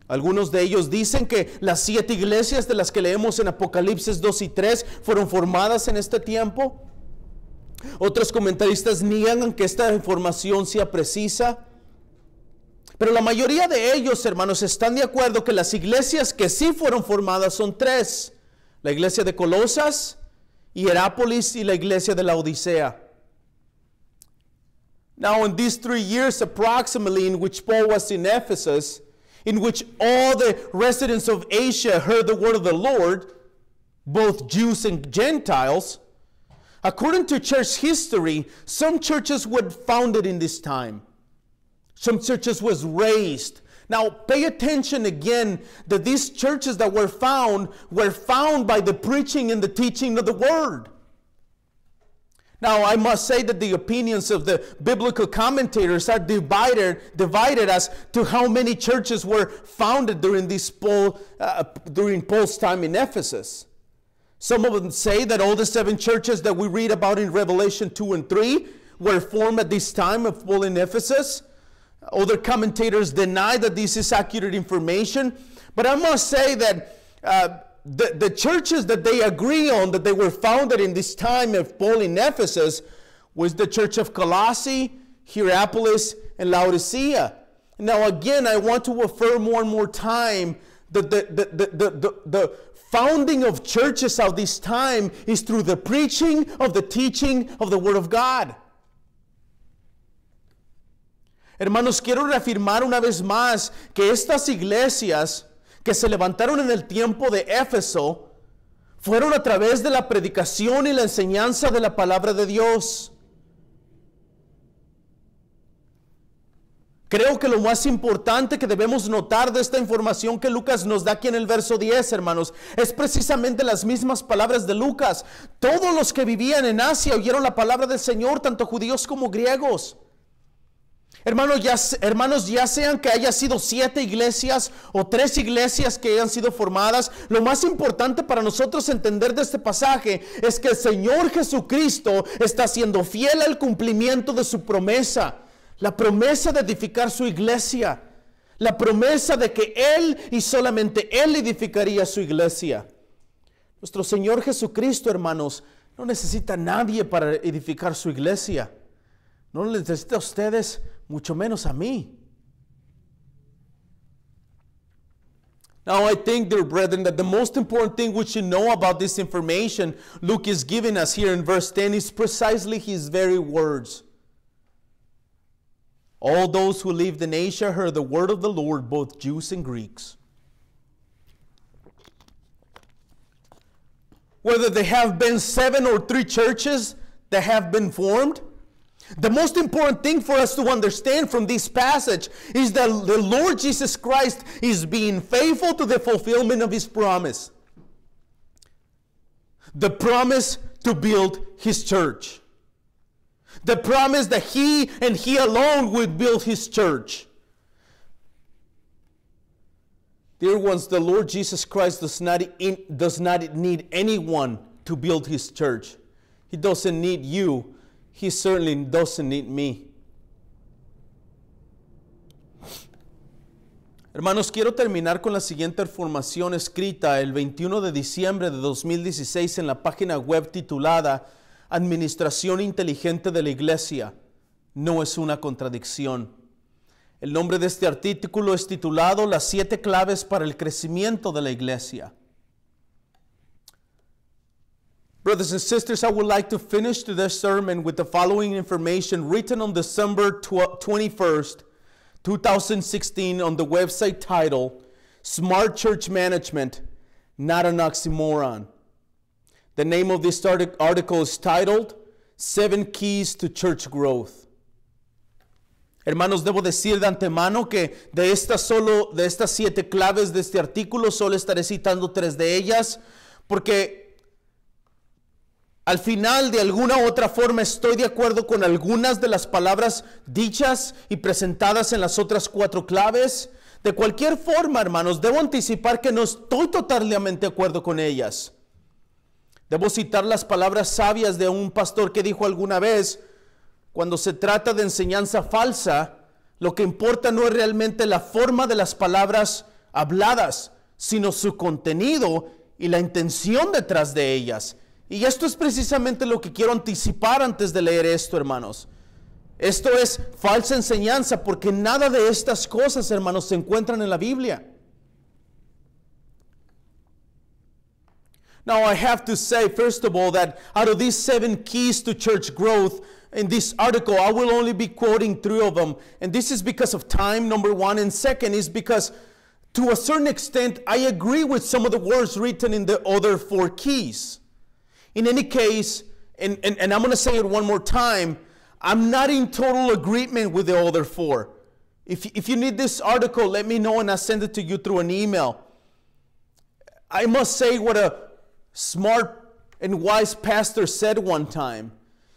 Algunos de ellos dicen que las 7 iglesias de las que leemos en Apocalipsis 2 y 3 fueron formadas en este tiempo. Otros comentaristas niegan que esta información sea precisa. Pero la mayoría de ellos, hermanos, están de acuerdo que las iglesias que sí fueron formadas son 3. La iglesia de Colosas, Hierápolis y la iglesia de la Odisea. Now, in these 3 years approximately in which Paul was in Ephesus, in which all the residents of Asia heard the word of the Lord, both Jews and Gentiles, according to church history, some churches were founded in this time. Some churches was raised. Now, pay attention again that these churches that were found by the preaching and the teaching of the Word. Now, I must say that the opinions of the biblical commentators are divided as to how many churches were founded during Paul's time in Ephesus. Some of them say that all the 7 churches that we read about in Revelation 2 and 3 were formed at this time of Paul in Ephesus. Other commentators deny that this is accurate information. But I must say that the churches that they agree on that they were founded in this time of Paul in Ephesus was the church of Colossae, Hierapolis, and Laodicea. Now again, I want to affirm one more time that the founding of churches of this time is through the preaching of the teaching of the Word of God. Hermanos, quiero reafirmar una vez más que estas iglesias que se levantaron en el tiempo de Éfeso fueron a través de la predicación y la enseñanza de la palabra de Dios. Creo que lo más importante que debemos notar de esta información que Lucas nos da aquí en el verso 10, hermanos, es precisamente las mismas palabras de Lucas. Todos los que vivían en Asia oyeron la palabra del Señor, tanto judíos como griegos. Hermanos, ya sean que haya sido 7 iglesias o 3 iglesias que hayan sido formadas, lo más importante para nosotros entender de este pasaje es que el Señor Jesucristo está siendo fiel al cumplimiento de su promesa. La promesa de edificar su iglesia. La promesa de que Él y solamente Él edificaría su iglesia. Nuestro Señor Jesucristo, hermanos, no necesita a nadie para edificar su iglesia. No necesita a ustedes, mucho menos a mí. Now I think, dear brethren, that the most important thing we should know about this information Luke is giving us here in verse 10 is precisely his very words. All those who lived in Asia heard the word of the Lord, both Jews and Greeks. Whether there have been 7 or 3 churches that have been formed, the most important thing for us to understand from this passage is that the Lord Jesus Christ is being faithful to the fulfillment of His promise. The promise to build His church. The promise that He and He alone would build His church. Dear ones, the Lord Jesus Christ does not need anyone to build His church. He doesn't need you. He certainly doesn't need me. Hermanos, quiero terminar con la siguiente información escrita el 21 de diciembre de 2016 en la página web titulada Administración Inteligente de la Iglesia. No es una contradicción. El nombre de este artículo es titulado Las 7 claves para el crecimiento de la iglesia. Brothers and sisters, I would like to finish today's sermon with the following information written on December 21st, 2016 on the website titled Smart Church Management, Not an Oxymoron. The name of this article is titled 7 Keys to Church Growth. Hermanos, debo decir de antemano que de estas 7 claves de este artículo solo estaré citando 3 de ellas, porque al final de alguna u otra forma estoy de acuerdo con algunas de las palabras dichas y presentadas en las otras 4 claves. De cualquier forma, hermanos, debo anticipar que no estoy totalmente de acuerdo con ellas. Debo citar las palabras sabias de un pastor que dijo alguna vez: cuando se trata de enseñanza falsa, lo que importa no es realmente la forma de las palabras habladas, sino su contenido y la intención detrás de ellas. Y esto es precisamente lo que quiero anticipar antes de leer esto, hermanos. Esto es falsa enseñanza, porque nada de estas cosas, hermanos, se encuentran en la Biblia. Now, I have to say, first of all, that out of these 7 keys to church growth, in this article, I will only be quoting 3 of them. And this is because of time, number 1. And second is because, to a certain extent, I agree with some of the words written in the other 4 keys. In any case, and I'm going to say it one more time, I'm not in total agreement with the other 4. If you need this article, let me know and I'll send it to you through an email. I must say what a smart and wise pastor said one time.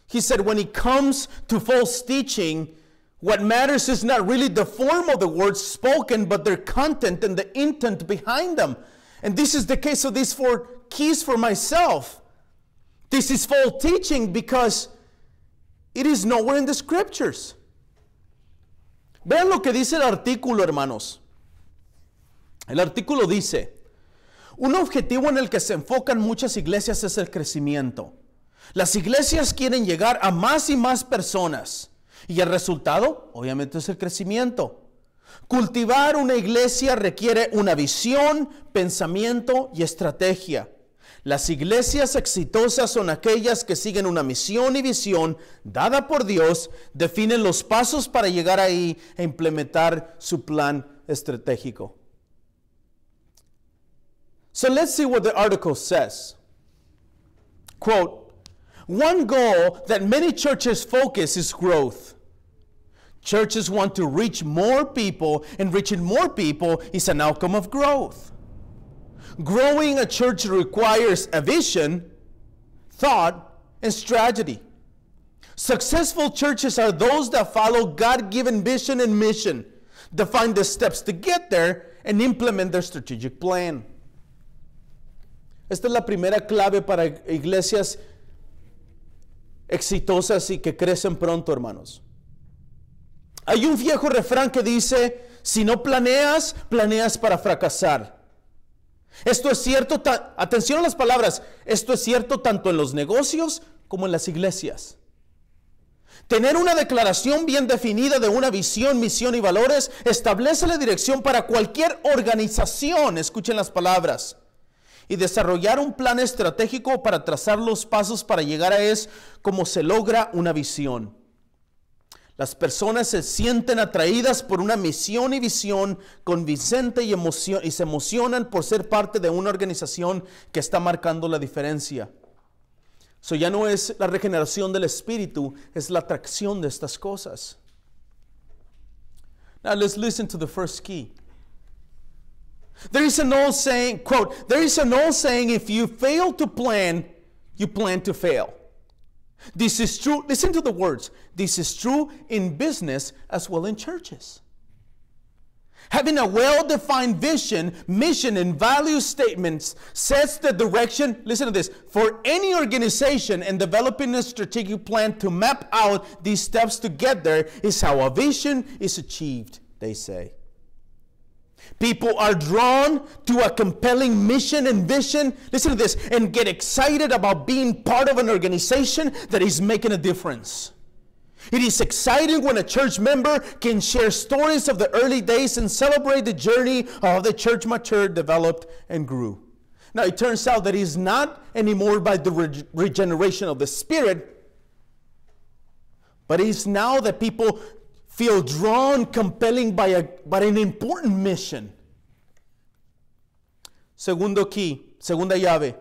He said, when it comes to false teaching, what matters is not really the form of the words spoken, but their content and the intent behind them. And this is the case of these 4 keys for myself. This is false teaching because It is nowhere in the scriptures. Vean lo que dice el artículo, hermanos. El artículo dice, un objetivo en el que se enfocan muchas iglesias es el crecimiento. Las iglesias quieren llegar a más y más personas. Y el resultado, obviamente, es el crecimiento. Cultivar una iglesia requiere una visión, pensamiento y estrategia. Las iglesias exitosas son aquellas que siguen una misión y visión dada por Dios, definen los pasos para llegar ahí e implementar su plan estratégico. So let's see what the article says. Quote, one goal that many churches focus is growth. Churches want to reach more people, and reaching more people is an outcome of growth. Growing a church requires a vision, thought, and strategy. Successful churches are those that follow God-given vision and mission, define the steps to get there, and implement their strategic plan. Esta es la primera clave para iglesias exitosas y que crecen pronto, hermanos. Hay un viejo refrán que dice, si no planeas, planeas para fracasar. Esto es cierto, atención a las palabras, esto es cierto tanto en los negocios como en las iglesias. Tener una declaración bien definida de una visión, misión y valores establece la dirección para cualquier organización, escuchen las palabras, y desarrollar un plan estratégico para trazar los pasos para llegar a es como se logra una visión. Las personas se sienten atraídas por una misión y visión convincente y se emocionan por ser parte de una organización que está marcando la diferencia. So ya no es la regeneración del espíritu, es la atracción de estas cosas. Now let's listen to the first key. There is an old saying, quote, there is an old saying, if you fail to plan, you plan to fail. This is true, listen to the words, this is true in business as well in churches. Having a well-defined vision, mission, and value statements sets the direction, listen to this, for any organization, and developing a strategic plan to map out these steps to get there is how a vision is achieved, they say. People are drawn to a compelling mission and vision, listen to this, and get excited about being part of an organization that is making a difference. It is exciting when a church member can share stories of the early days and celebrate the journey of how the church matured, developed, and grew. Now, it turns out that it's not anymore by the regeneration of the Spirit, but it's now that people feel drawn, compelling by an important mission. Segundo key, segunda llave.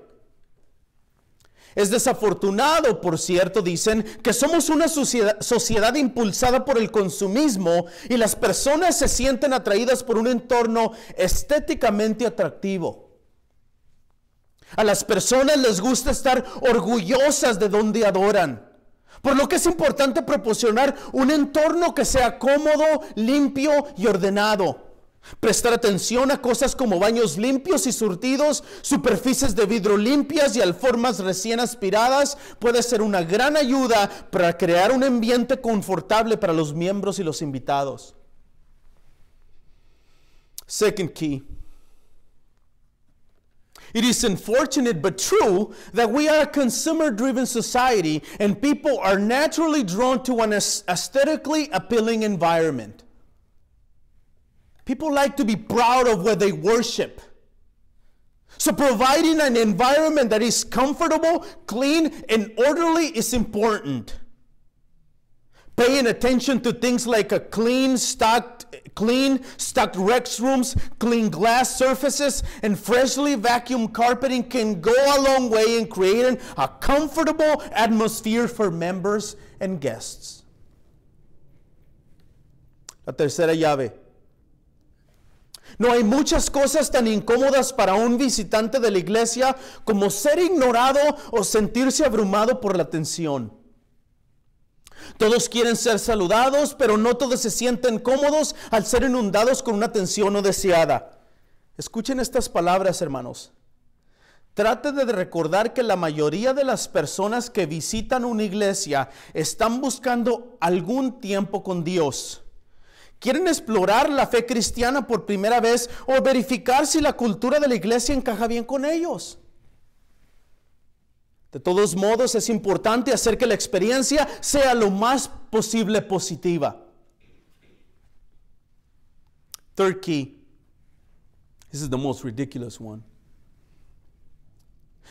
Es desafortunado, por cierto, dicen, que somos una sociedad impulsada por el consumismo y las personas se sienten atraídas por un entorno estéticamente atractivo. A las personas les gusta estar orgullosas de donde adoran. Por lo que es importante proporcionar un entorno que sea cómodo, limpio y ordenado. Prestar atención a cosas como baños limpios y surtidos, superficies de vidrio limpias y alfombras recién aspiradas puede ser una gran ayuda para crear un ambiente confortable para los miembros y los invitados. Second key. It is unfortunate but true that we are a consumer-driven society and people are naturally drawn to an aesthetically appealing environment. People like to be proud of where they worship. So providing an environment that is comfortable, clean, and orderly is important. Paying attention to things like a clean, stocked restrooms, clean glass surfaces, and freshly vacuumed carpeting can go a long way in creating a comfortable atmosphere for members and guests. La tercera llave. No hay muchas cosas tan incómodas para un visitante de la iglesia como ser ignorado o sentirse abrumado por la atención. Todos quieren ser saludados, pero no todos se sienten cómodos al ser inundados con una atención no deseada. Escuchen estas palabras, hermanos. Trate de recordar que la mayoría de las personas que visitan una iglesia están buscando algún tiempo con Dios. Quieren explorar la fe cristiana por primera vez o verificar si la cultura de la iglesia encaja bien con ellos. De todos modos, es importante hacer que la experiencia sea lo más posible positiva. Third key. This is the most ridiculous one.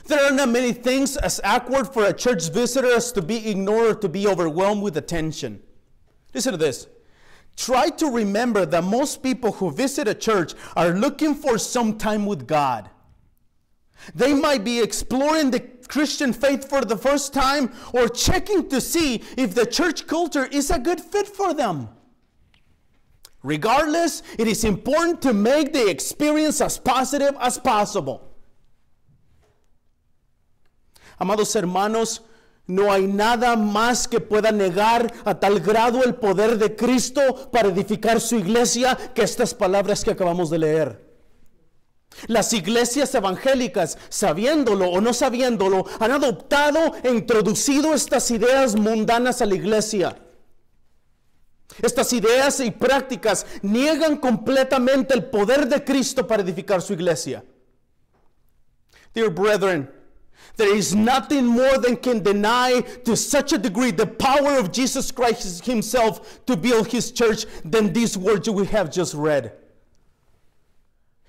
There are not many things as awkward for a church visitor as to be ignored or to be overwhelmed with attention. Listen to this. Try to remember that most people who visit a church are looking for some time with God. They might be exploring the Christian faith for the first time or checking to see if the church culture is a good fit for them. Regardless, it is important to make the experience as positive as possible. Amados hermanos, no hay nada más que pueda negar a tal grado el poder de Cristo para edificar su iglesia que estas palabras que acabamos de leer. Las iglesias evangélicas, sabiéndolo o no sabiéndolo, han adoptado e introducido estas ideas mundanas a la iglesia. Estas ideas y prácticas niegan completamente el poder de Cristo para edificar su iglesia. Dear brethren, there is nothing more than can deny to such a degree the power of Jesus Christ himself to build his church than these words we have just read.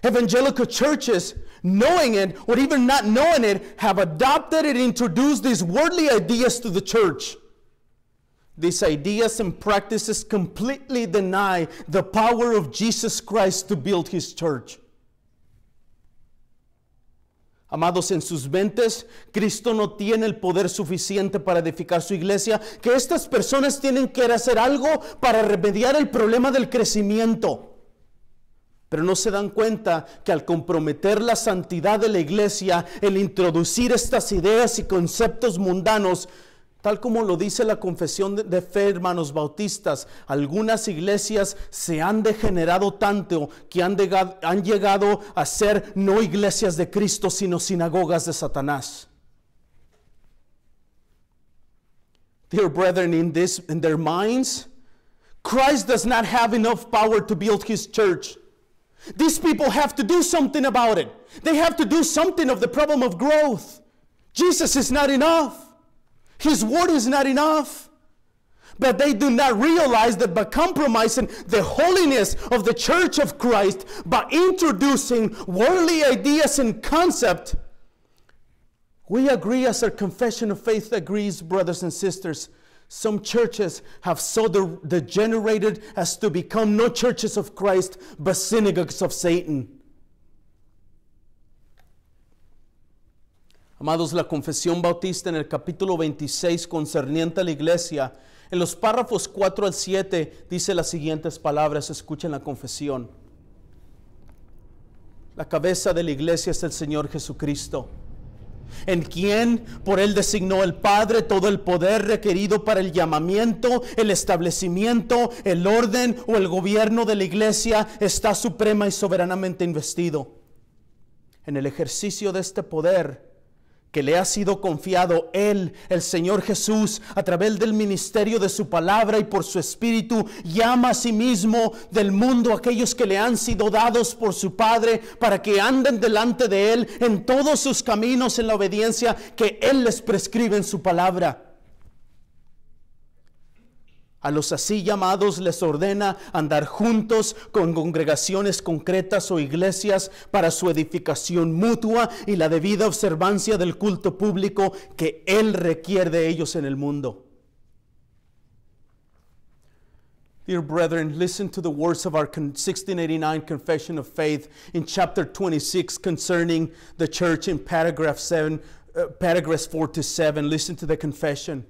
Evangelical churches, knowing it or even not knowing it, have adopted and introduced these worldly ideas to the church. These ideas and practices completely deny the power of Jesus Christ to build his church. Amados, en sus mentes, Cristo no tiene el poder suficiente para edificar su iglesia, que estas personas tienen que hacer algo para remediar el problema del crecimiento. Pero no se dan cuenta que al comprometer la santidad de la iglesia, el introducir estas ideas y conceptos mundanos, tal como lo dice la confesión de fe, hermanos bautistas, algunas iglesias se han degenerado tanto que han llegado a ser no iglesias de Cristo, sino sinagogas de Satanás. Dear brethren, in their minds, Christ does not have enough power to build his church. These people have to do something about it. They have to do something of the problem of growth. Jesus is not enough. His word is not enough. But they do not realize that by compromising the holiness of the church of Christ, by introducing worldly ideas and concepts, we agree, as our confession of faith agrees, brothers and sisters, some churches have so degenerated as to become not churches of Christ, but synagogues of Satan. Amados, la confesión bautista en el capítulo 26 concerniente a la iglesia, en los párrafos 4 al 7, dice las siguientes palabras, escuchen la confesión. La cabeza de la iglesia es el Señor Jesucristo, en quien por él designó el Padre todo el poder requerido para el llamamiento, el establecimiento, el orden o el gobierno de la iglesia está suprema y soberanamente investido. En el ejercicio de este poder que le ha sido confiado, él, el Señor Jesús, a través del ministerio de su palabra y por su espíritu, llama a sí mismo del mundo a aquellos que le han sido dados por su Padre para que anden delante de él en todos sus caminos en la obediencia que él les prescribe en su palabra. A los así llamados les ordena andar juntos con congregaciones concretas o iglesias para su edificación mutua y la debida observancia del culto público que él requiere de ellos en el mundo. Dear brethren, listen to the words of our 1689 Confession of Faith in chapter 26 concerning the church in paragraphs 4 to 7. Listen to the confession.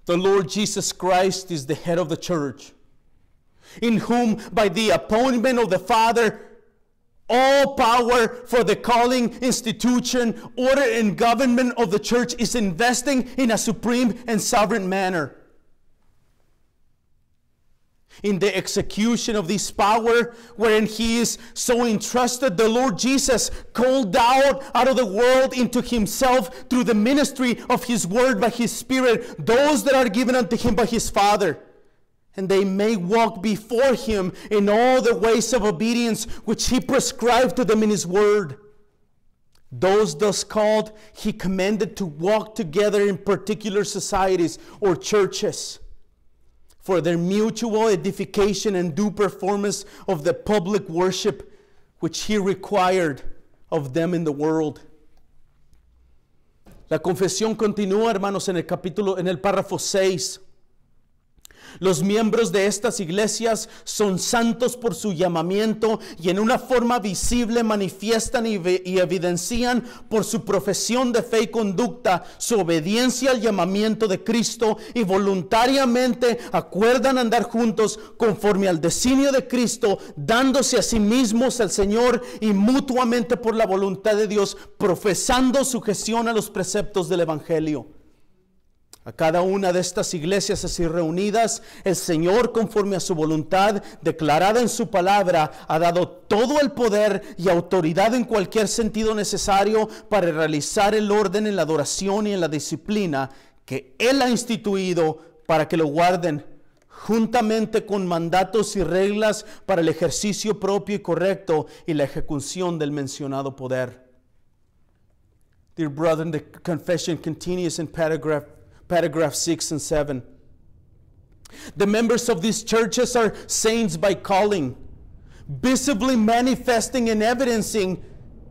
The Lord Jesus Christ is the head of the church, in whom by the appointment of the Father, all power for the calling, institution, order, and government of the church is investing in a supreme and sovereign manner. In the execution of this power, wherein he is so entrusted, the Lord Jesus called out of the world into himself through the ministry of his word by his Spirit, those that are given unto him by his Father. And they may walk before him in all the ways of obedience which he prescribed to them in his word. Those thus called, he commanded to walk together in particular societies or churches, for their mutual edification and due performance of the public worship which he required of them in the world. La confesión continúa, hermanos, en el párrafo 6. Los miembros de estas iglesias son santos por su llamamiento y en una forma visible manifiestan y evidencian por su profesión de fe y conducta su obediencia al llamamiento de Cristo y voluntariamente acuerdan andar juntos conforme al designio de Cristo, dándose a sí mismos al Señor y mutuamente por la voluntad de Dios, profesando sujeción a los preceptos del Evangelio. A cada una de estas iglesias así reunidas, el Señor, conforme a su voluntad declarada en su palabra, ha dado todo el poder y autoridad en cualquier sentido necesario para realizar el orden en la adoración y en la disciplina que Él ha instituido para que lo guarden, juntamente con mandatos y reglas para el ejercicio propio y correcto y la ejecución del mencionado poder. Dear brethren, the confession continues in paragraph 6 and 7. The members of these churches are saints by calling, visibly manifesting and evidencing,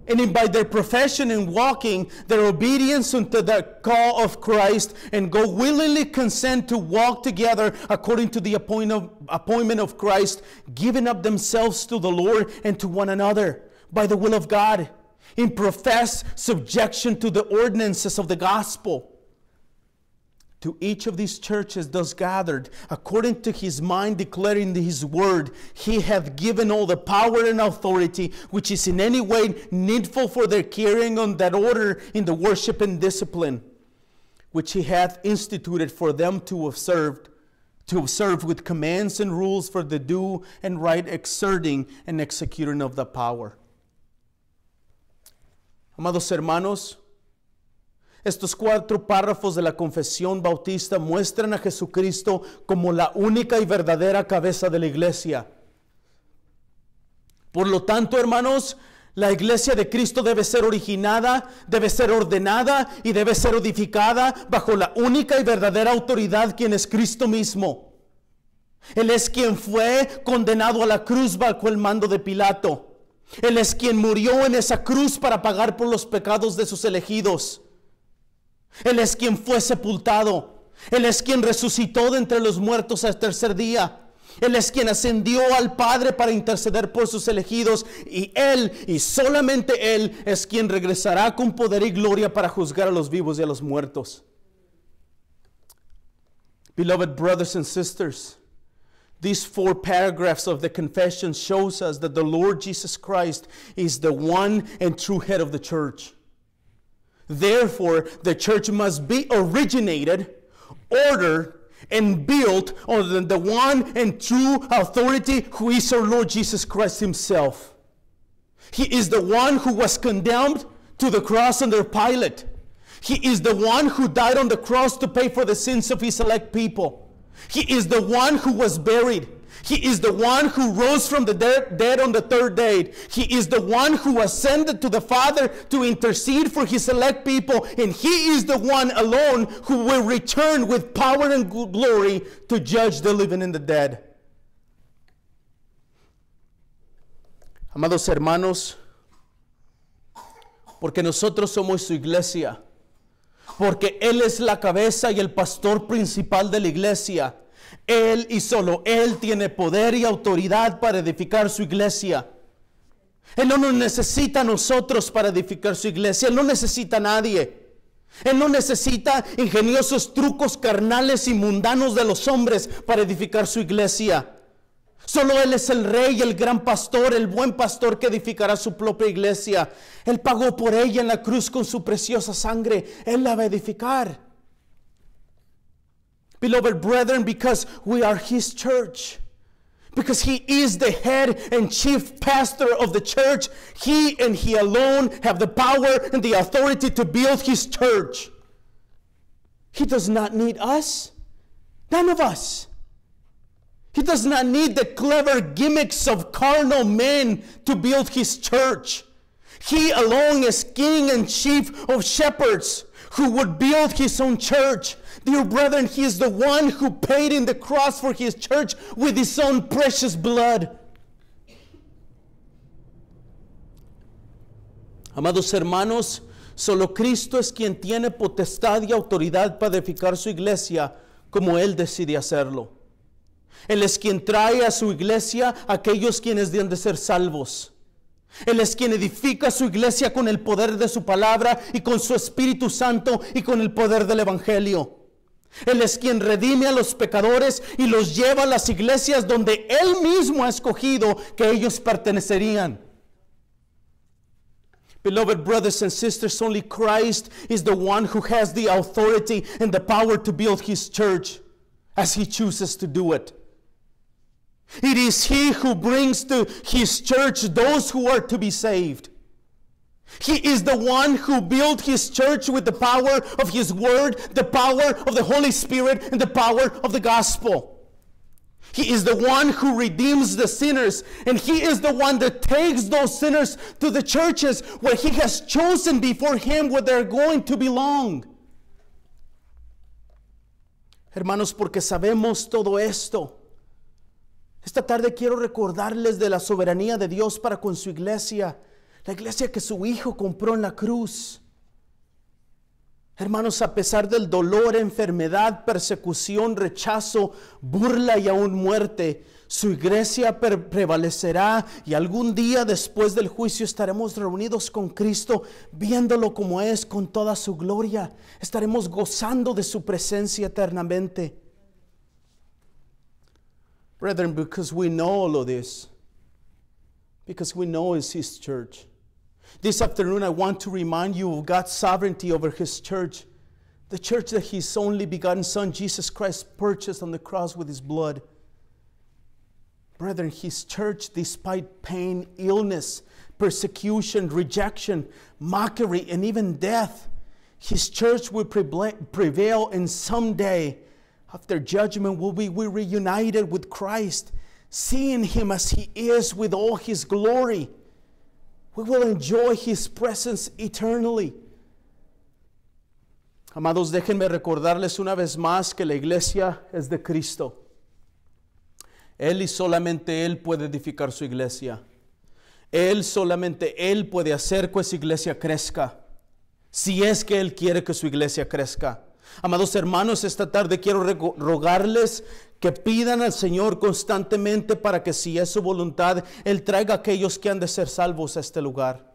and by their profession and walking, their obedience unto the call of Christ, and go willingly consent to walk together according to the appointment of Christ, giving up themselves to the Lord and to one another by the will of God, in professed subjection to the ordinances of the gospel. To each of these churches thus gathered, according to his mind declaring his word, he hath given all the power and authority which is in any way needful for their carrying on that order in the worship and discipline, which he hath instituted for them to observe with commands and rules for the due and right exerting and executing of the power. Amados hermanos, estos 4 párrafos de la confesión bautista muestran a Jesucristo como la única y verdadera cabeza de la iglesia. Por lo tanto, hermanos, la iglesia de Cristo debe ser originada, debe ser ordenada y debe ser edificada bajo la única y verdadera autoridad, quien es Cristo mismo. Él es quien fue condenado a la cruz bajo el mando de Pilato. Él es quien murió en esa cruz para pagar por los pecados de sus elegidos. Él es quien fue sepultado. Él es quien resucitó de entre los muertos al tercer día. Él es quien ascendió al Padre para interceder por sus elegidos. Y Él, y solamente Él, es quien regresará con poder y gloria para juzgar a los vivos y a los muertos. Beloved brothers and sisters, these 4 paragraphs of the confession shows us that the Lord Jesus Christ is the one and true head of the church. Therefore, the church must be originated, ordered, and built on the one and true authority who is our Lord Jesus Christ himself. He is the one who was condemned to the cross under Pilate. He is the one who died on the cross to pay for the sins of his elect people. He is the one who was buried. He is the one who rose from the dead on the 3rd day. He is the one who ascended to the Father to intercede for his elect people. And he is the one alone who will return with power and glory to judge the living and the dead. Amados hermanos, porque nosotros somos su iglesia, porque Él es la cabeza y el pastor principal de la iglesia, Él y solo Él tiene poder y autoridad para edificar su iglesia. Él no nos necesita a nosotros para edificar su iglesia. Él no necesita a nadie. Él no necesita ingeniosos trucos carnales y mundanos de los hombres para edificar su iglesia. Solo Él es el rey, el gran pastor, el buen pastor que edificará su propia iglesia. Él pagó por ella en la cruz con su preciosa sangre. Él la va a edificar. Beloved brethren, because we are His church, Because he is the head and chief pastor of the church. He and he alone have the power and the authority to build his church. He does not need us. None of us. He does not need the clever gimmicks of carnal men to build his church. He alone is king and chief of shepherds who would build his own church. Dear brethren, he is the one who paid in the cross for his church with his own precious blood. Amados hermanos, solo Cristo es quien tiene potestad y autoridad para edificar su iglesia como Él decide hacerlo. Él es quien trae a su iglesia a aquellos quienes deben de ser salvos. Él es quien edifica su iglesia con el poder de su palabra y con su Espíritu Santo y con el poder del Evangelio. Él es quien redime a los pecadores y los lleva a las iglesias donde Él mismo ha escogido que ellos pertenecerían. Beloved brothers and sisters, only Christ is the one who has the authority and the power to build His church as He chooses to do it. It is He who brings to His church those who are to be saved. He is the one who built His church with the power of His word, the power of the Holy Spirit, and the power of the gospel. He is the one who redeems the sinners, and He is the one that takes those sinners to the churches where He has chosen before Him where they're going to belong. Hermanos, porque sabemos todo esto, esta tarde quiero recordarles de la soberanía de Dios para con su iglesia, la iglesia que su Hijo compró en la cruz. Hermanos, a pesar del dolor, enfermedad, persecución, rechazo, burla y aún muerte, su iglesia prevalecerá y algún día después del juicio estaremos reunidos con Cristo, viéndolo como es con toda su gloria. Estaremos gozando de su presencia eternamente. Brethren, because we know all of this, because we know it's His church. This afternoon, I want to remind you of God's sovereignty over His church, the church that His only begotten Son, Jesus Christ, purchased on the cross with His blood. Brethren, His church, despite pain, illness, persecution, rejection, mockery, and even death, His church will prevail, and someday, after judgment, will be reunited with Christ, seeing Him as He is with all His glory. We will enjoy His presence eternally. Amados, déjenme recordarles una vez más que la iglesia es de Cristo. Él y solamente Él puede edificar su iglesia. Solamente Él puede hacer que esa iglesia crezca, si es que Él quiere que su iglesia crezca. Amados hermanos, esta tarde quiero rogarles que pidan al Señor constantemente para que, si es su voluntad, Él traiga a aquellos que han de ser salvos a este lugar.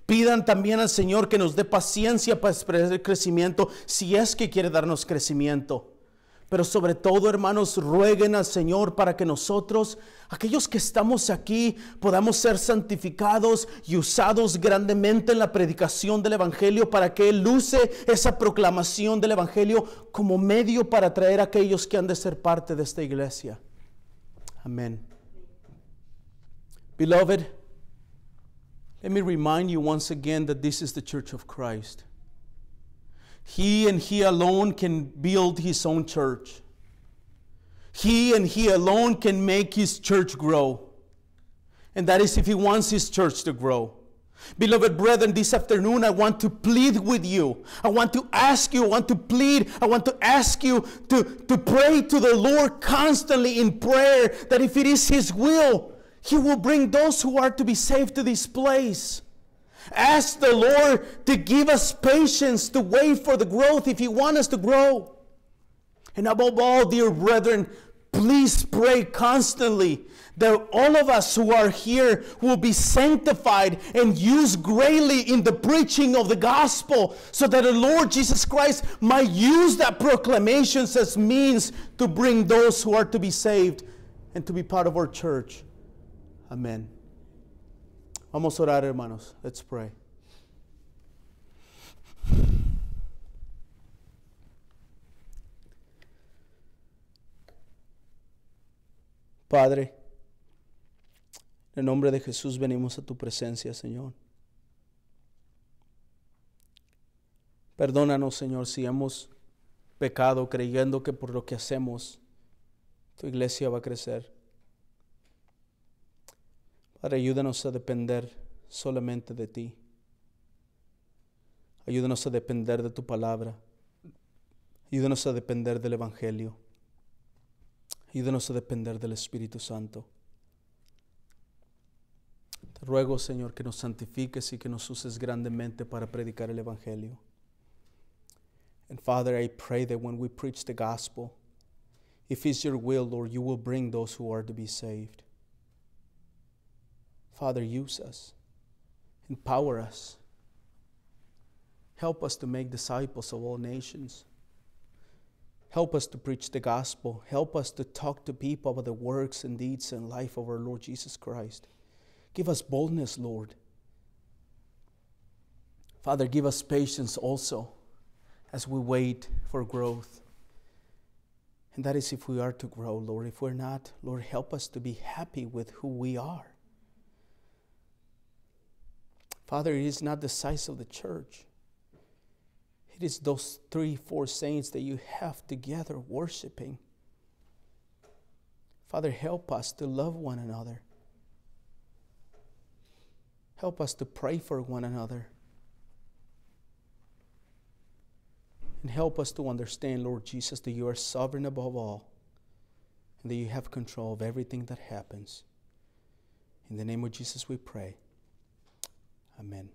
Pidan también al Señor que nos dé paciencia para esperar el crecimiento, si es que quiere darnos crecimiento. Pero sobre todo, hermanos, rueguen al Señor para que nosotros, aquellos que estamos aquí, podamos ser santificados y usados grandemente en la predicación del Evangelio, para que Él use esa proclamación del Evangelio como medio para traer a aquellos que han de ser parte de esta iglesia. Amén. Beloved, let me remind you once again that this is the church of Christ. He and He alone can build His own church. He and He alone can make His church grow. And that is if He wants His church to grow. Beloved brethren, this afternoon I want to plead with you. I want to ask you, I want to plead, I want to ask you to pray to the Lord constantly in prayer, that if it is His will, He will bring those who are to be saved to this place. Ask the Lord to give us patience to wait for the growth if He wants us to grow. And above all, dear brethren, please pray constantly that all of us who are here will be sanctified and used greatly in the preaching of the gospel, so that the Lord Jesus Christ might use that proclamation as means to bring those who are to be saved and to be part of our church. Amen. Vamos a orar, hermanos. Let's pray. Padre, en el nombre de Jesús venimos a tu presencia, Señor. Perdónanos, Señor, si hemos pecado creyendo que por lo que hacemos tu iglesia va a crecer. Padre, ayúdanos a depender solamente de ti. Ayúdanos a depender de tu palabra. Ayúdanos a depender del Evangelio. Ayúdanos a depender del Espíritu Santo. Te ruego, Señor, que nos santifiques y que nos uses grandemente para predicar el Evangelio. And Father, I pray that when we preach the gospel, if it's your will, Lord, you will bring those who are to be saved. Father, use us. Empower us. Help us to make disciples of all nations. Help us to preach the gospel. Help us to talk to people about the works and deeds and life of our Lord Jesus Christ. Give us boldness, Lord. Father, give us patience also as we wait for growth. And that is if we are to grow, Lord. If we're not, Lord, help us to be happy with who we are. Father, it is not the size of the church. It is those 3-4 saints that you have together worshiping. Father, help us to love one another. Help us to pray for one another. And help us to understand, Lord Jesus, that you are sovereign above all and that you have control of everything that happens. In the name of Jesus we pray. Amen.